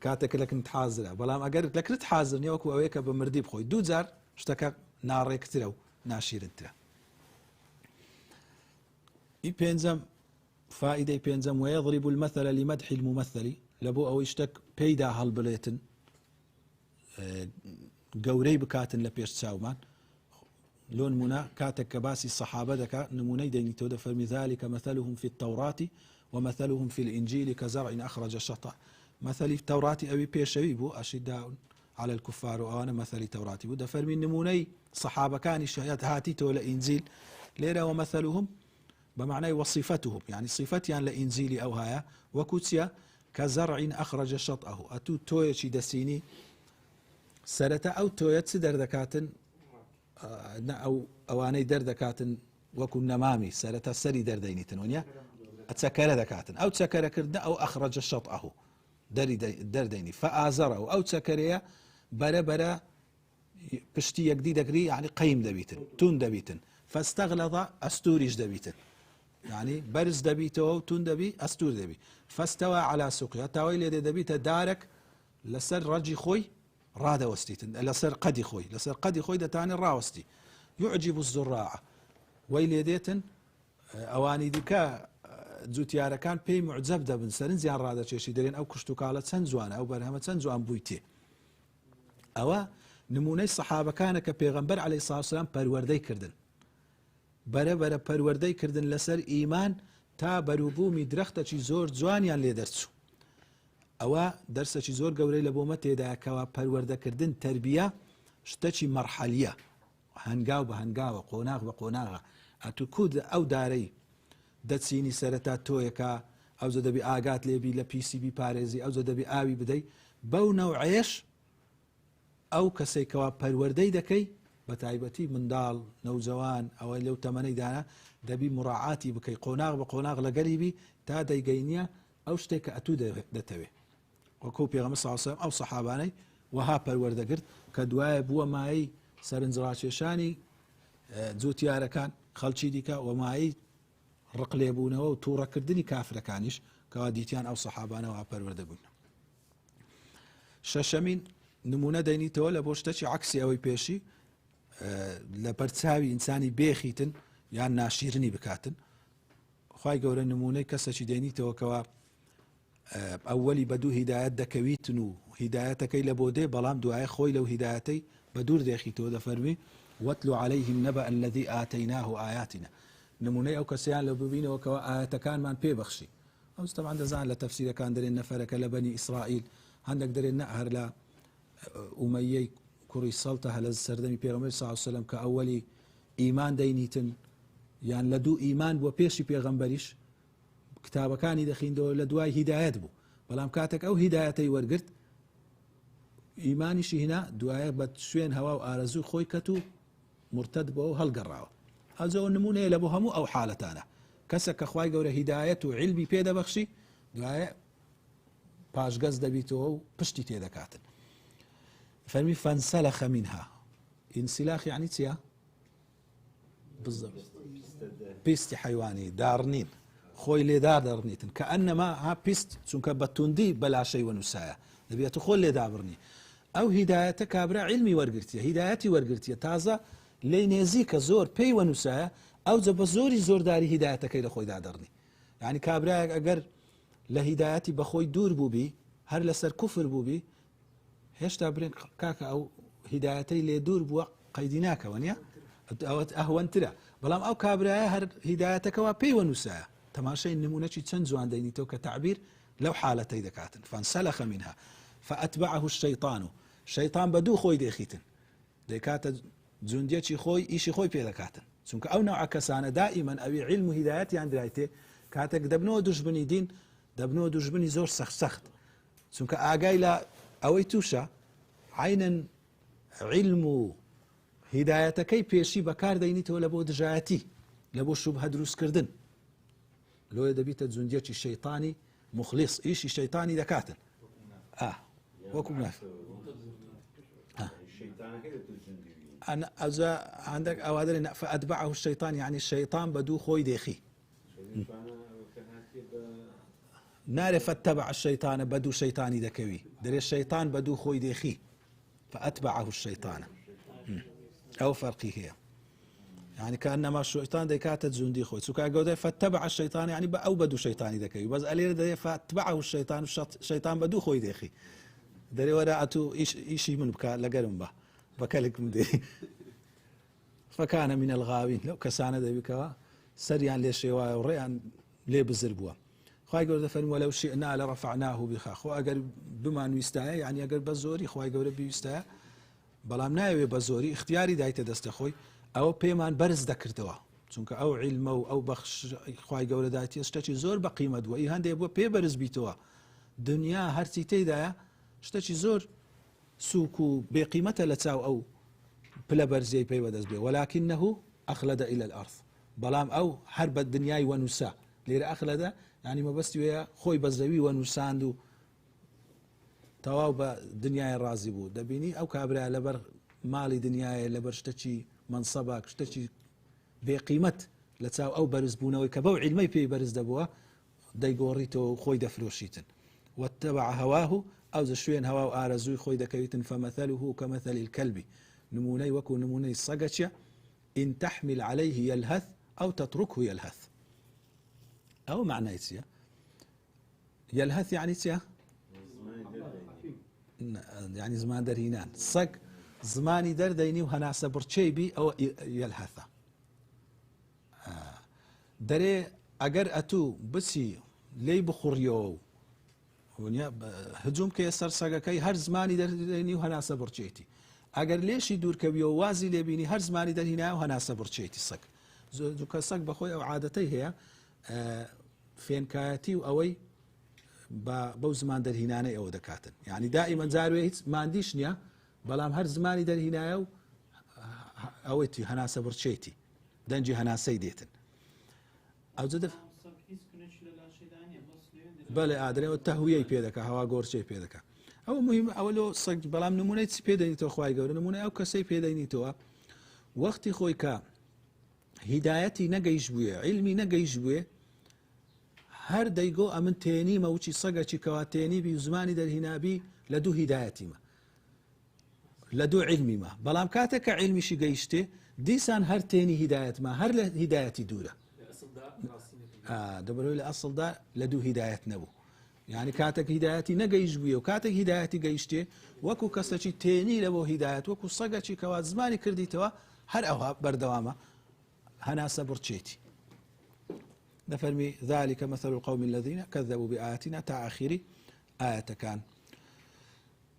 کاتێک لەکنت حازرە بەڵام ئەگەر لەکرت حازر نیە وەکو ئەوەیە کە بە مردی بخۆی دوو جار شتەکە ناڕێکترە و ناشیرترە. پێنجەم فائدەی پێنجەم ويضرب المثل لمدح الممثل لەبۆ ئەوەی شتێک پێیدا هەڵبڵێتن گەورەی بکاتن لە پێش چاومان. لۆ نمونە کاتێک کە باسی سەحابە دەکات نمونەی دەینیتەوە دەفەرمی ذلك مثلهم في التوراة ومثلهم في الإنجيل كزرع أخرج شطأه. مثلی تەوراتی ئەوی پێشەوی بوو ئەشیدا على الكفار و ئەوانە مەثەلی تەوراتی بوو. دەفەرمی نمونەی سەحابەکانی شایەت هاتیتەوە لە ئینجیل لێرە ومثلهم بمعنى وصفتهم يعني صفتيان لإنجيل أو هايا وكوتيا كزرع أخرج شطأه أتو تويتشي دسيني سرتا أو تويتس دردكاتن أو أواني دردكاتن وكن نمامي سرتا سري درديني تنونيا أتسكر دكاتن أو تسكر كرد أو أخرج شطأه درديني فآزره أو تسكريا برا برا بشتي يقدي دقري يعني قيم دبيتن تون دبيتن فاستغلظ أستوريج دبيتن يعني برز دبيته وتون دبي أستور دبي فاستوى على سوقها تاويل دبيت دارك لسر رجي خوي رادا وستيتن لسر قدي خوي لسر قدي خوي دتاني راوستي يعجب الزراعة ويل يديتن أواني ديكا زوتيارة كان بي معجب دبن سرن زيان رادا تشي درين أو كشتو قالت سنزوان أو برهمة سنزوان بويتي أو نموني الصحابة كان كبيغمبر عليه الصلاة والسلام پروردەی کردن بەرەبەرە پەروەردەی کردن لەسەر ئیمان تا بەروبوومی درەختێکی زۆر جوانیان لێ دەرچوو. ئەوە دەرسێکی زۆر گەورەی لە بۆمە تێدایەکەوە پەروەردەکردن تەربیە شتێکی مەرحەلیە هەنگاو بە هەنگاوە قۆناغ بە قۆناغە ئەتو کود ئەو دارەی دەچینی سەرەتا تۆیەکە ئەوزە دەبی ئاگات لێبی لە PCB پارێزی ئەوزە دەبی ئاوی بدەی بەو نەوعەیەش ئەو کەسێکەوە پەروەردەی دەکەی بە تایبەتی منداڵ نەوجەوان ئەوە لەو تەمەنەیدانە دەبی مراعاتی بکەی قۆناغ بە قۆناغ لەگەلیبی تا دەیگەینیە ئەو شتێک کە ئەتوو دەتەوێت وەکو پێغەمبەر صلی الله علیه و سلم ئەو سەحابانەی وەها پەروەردەگرت کە دوایە بووە مایەی سەرنجڕاکێشانی جوتیارەکان خەڵکی دیکە و مایەی ڕقلێبوونەوە و تووڕەکردنی کافرەکانیش کەوا دیتیان ئەو سەحابانەوە پەروەردەبوون. شەشەمین نمونە دەینیتەوە لە بۆ شتێکی عەکسی ئەوەی پێشی لە بەرچاوی ئینسانی بێخیتن یان ناشیرنی بکاتن. خوای گەورە نمونەی کەسێکی دێنیتەوە کەوا ئەوەلی بە دوو هیدایەت دەکەویتن و هیدایەتەکەی لە بۆ دێ بەڵام دوایە خۆی لەو هیدایەتەی بە دوور دێخیتەوە دەفەرمی واتلو عليهم نبأ الذي آتيناه آياتنا. نمونەی ئەو کەسیان لە ببینەوە کەوا ئاەتەکانمان پێبەخشی. ئەوس تەمان دەزان لە تەفسیرەکان دەرێن نەفەرەکە لە بەنی ئیسرائیل هەندێک دەرێن هەر لە ئومەیەی کوڕی سەڵتە هە لە سەردەمی پێغەمبەر صلی الله علیه و سلم کە ئەوەلی ئیمان دەینیتن یان لە دوو ئیمان بووە پێشی پێغەمبەریش کتابەکانی دەخیندەوە لە دوای هیدایەت بوو بەڵام کاتێک ئەو هیدایەتەی وەرگرت ئیمانیشی هینا دوایە بە شوێن هەوا و ئارەزوو خۆی کەت و مرتد بۆ و هەڵگەڕاوە. ئەوجەوە نمونەیە لە بۆ هەموو ئەو حالەتانە کەسێک کە خوای گەورە هیدایەت و عیلمی پێدەبەخشی دوایە پاشگەز دەبیتەوە و پشتی تێدەکاتن. فەرمی فانسلخ منها. انسلاخ يعني چیە؟ بالضبط پیستی حیوانی دارنین خۆی لێدار دەڕنیتن کە ئەنەما ها پیست چونکە بە توندی بەلاشەی وەنووسایە دەبێت خۆ لێدابڕنی. ئەو هیدایەتە کابرا عیلمی وەرگرتیە هیدایەتی وەرگرتیە تازە لێی نێزیکە زۆر پێی وەنووسایە ئەوجە بە زۆری زۆرداری هیدایەتەکەی لە خۆی دادەڕنی. یعنی کابراایەک ئەگەر لە هیدایەتی بەخۆی دوور بووبی هەر لەسەر کوفر بووبی هێشتا برێن کاکە ئەو هیدایەتەی لێ دوور بووە قەیدی ناکەوە نیە ئەوە ئەهوەنترە بەڵام ئەو کابرایە هەر هیدایەتەکەەوە پێی وەنووسایە. تەماشای نمونەی چەند جوان دەینیتەوە کە تعبیر لەو حالەتەی دەکاتن. فانسلخ منها فأتبعه الشيطان شەیطان بە دوو خۆی دێخیتن دەکاتە جوندێکی خۆی ئیشی خۆی پێ دەکاتن چونکە ئەو نەوع کەسانە دائیمەن ئەوی عیلم و هیدایەتیان درایتێ کاتێک دەبنەوە دوژبنی دین دەبنەوە دوژبنی زۆر سەخت چونکە ئاگای لە ئەوەی تووشە عینەن عیلم و هیدایەتەکەی پێشی بەکار دەینیتەوە لە بۆ دژایەتی لە بۆ شوبهە دروستکردن لۆیە دەبیتە جوندێکی شەیطانی مخلیص ئیشی شەیطانی دەکاتن وەکو مناف ئەوجا هەندێک ئەوا دەرێن فأتبعه الشيطان يعني الشەیطان بە دوو خۆی دێخی نارێ فاتبع الشەیطانە بە دوو شەیطانی دەکەوی دەرێ الشەیطان بە دوو خۆی دێخی فأتبعه الشەیطانە ئەو فەرقی هەیە يعني كأنما الشيطان ديكات زوندي خوي سوكا قودي فاتبع الشيطان يعني أو بدو شيطاني دكي بس ألير دي فاتبعه الشيطان الشيطان بدو خوي ديخي دري وراءتو إيشي من بكا لقرم به بكالك مدي فكان من الغاوين لو كسانة دي بكا سريان ليش وريان ليه بزربوا خواهي قولي فلم ولو شئنا لرفعناه بخا خواهي قال بما أنه يستعي يعني أقل بزوري خواهي قولي بيستعي بلام ناوي بزوري اختياري دايت دست خوي ئەوە پێمان بەرز دەکردەوە چونکە ئەو عیلمە و ئەو بەخش خوای گەورە داتی شتێکی زۆر بە قیمەت بووە هەندێک بووە پێ بەرز بیتەوە دنیا هەرچی تێدایە شتێکی زۆر سووک و بێقیمەتە لە چاو ئەو پلە بەرزەی پێی بەدەست بێ ولكنه أخلد إلى الأرض بەڵام ئەو هەر بە دنیای وەنووسا لێرە ئەخلەدە یعنی مەبەستی وەیە خۆی بە زەوی وەنووساند و تەواو بە دنیای ڕازی بوو دەبینی ئەو کابرا لەبەر ماڵی دنیاە لەبەر شتێکی منصبك شتێکی بێقیمەت لە چاو ئەو بەرزبوونەوەی کە بەو عیلمەی پێی بەرز دەبووە دەیگۆڕیتەوە خۆی دەفرۆشیتن واتبع هواه ئەو شوێن هەوا و ئارەزووی خۆی دەکەویتن فمثله كمثل الكلب نمونەی وەکو نمونەی سەگەچە إن تحمل عليه يلهث أو تتركه يلهث أو معنى چییە يلهث يعني چییە يعني زمان دەرهینان سەگ زمانی دەردەینی و هەناسە بڕچەی بی ئەوە یەلهەثە دەرێ ئەگەر ئەتوو بچی لێی بخوڕیەوە و هجوم کە سەر سەگەکەی هەر زمانی دەردەینی و هەناسە بڕچێتی ئەگەر لێشی دوورکەویەوە وازی لێبینی هەر زمانی دەرهینا و هەناسە بڕچێتی سەگ زوکە سەگ بەخۆی ئەو عادەتەی هەیە فێنکایەتی و ئەوەی بەو زمان دەرهینانەی ئەوە دەکاتن یعنی دائیمەن جاروێ هیچ ماندیش نییە بەڵام هەر زمانی دەرهینایە و ئەوەی هەناسە بڕچێتی دەنجی هەناسەی دێتن ئەو بەڵێ ئادرێەوە تەهویەی پێ دەکە هەوا گۆرچەی پێ دەکە ئەوە مهم ئەوە لۆ سەگ بەڵام نمونەی چی پێدەینیتەوە خوای گەورە نمونەی ئەو کەسەی پێدەینیتەوە وەختی خۆی کە هیدایەتی نەگەیشت بووە عیلمی نەگەیشت بووێ هەر دەیگۆ ئەمن تێنیمە وچی سەگەکی کەوا تێنیبی و زمانی دەرهینابی لە دوو هیدایەتیمە لە دوو عیلمیمە بەڵام کاتێک کە عیلمیشی گەیشتێ دیسان هەر تێنی هیدایەتمە هەر لە هیدایەتی دوورە دەبەرەوەی لە ئەسڵدا لە دوو هیدایەت نەبوو یعنی کاتێک هیدایەتی نەگەیشت بووە و کاتێک هیدایەتی گەیشتێ وەکو کەسێکی تێنی لە بۆ هیدایەت وەکو سەگەکی کەوا زمانی کردیتەوە هەر ئەوها بەردەوامە هەناسە بڕچێتی دەفەرمی ذلك مثل القوم الذين كذبوا بآياتنا تا آخری ئاەتەکان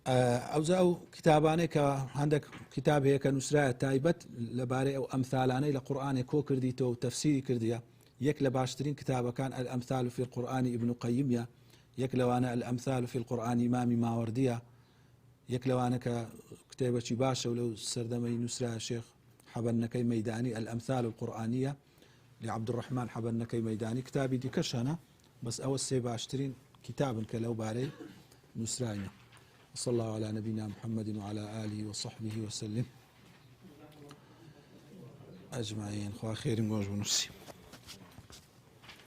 ئەوجا ئەو کتابانەی کە هەندێک کتاب هەیە کە نووسرایە تایبەت لەبارەی ئەو ئەمثالانەی لە قورئانێ کۆ کردیتەوە و تەفسیری کردیە یەک لە باشترین کتابەکان الأمثال في القرآن ابن قەییمیە یەک لەوانە الأمثال في القرآن ئیمامی ماوەردیە یەک لەوانە کە کتێبەکی باشە و لەو سەردەمەی نووسرایە شێخ حەبەنەکەی مەیدانی الأمثال القرآنية لعبد الرحمن حەبەنەکەی مەیدانی کتابی دیکەش هەنا بەس ئەوە سێ باشترین کتابن کە لەو بارەی نووسراینە صلى الله على نبينا محمد وعلى آله وصحبه وسلم أجمعين خوا خير نقول ونفسي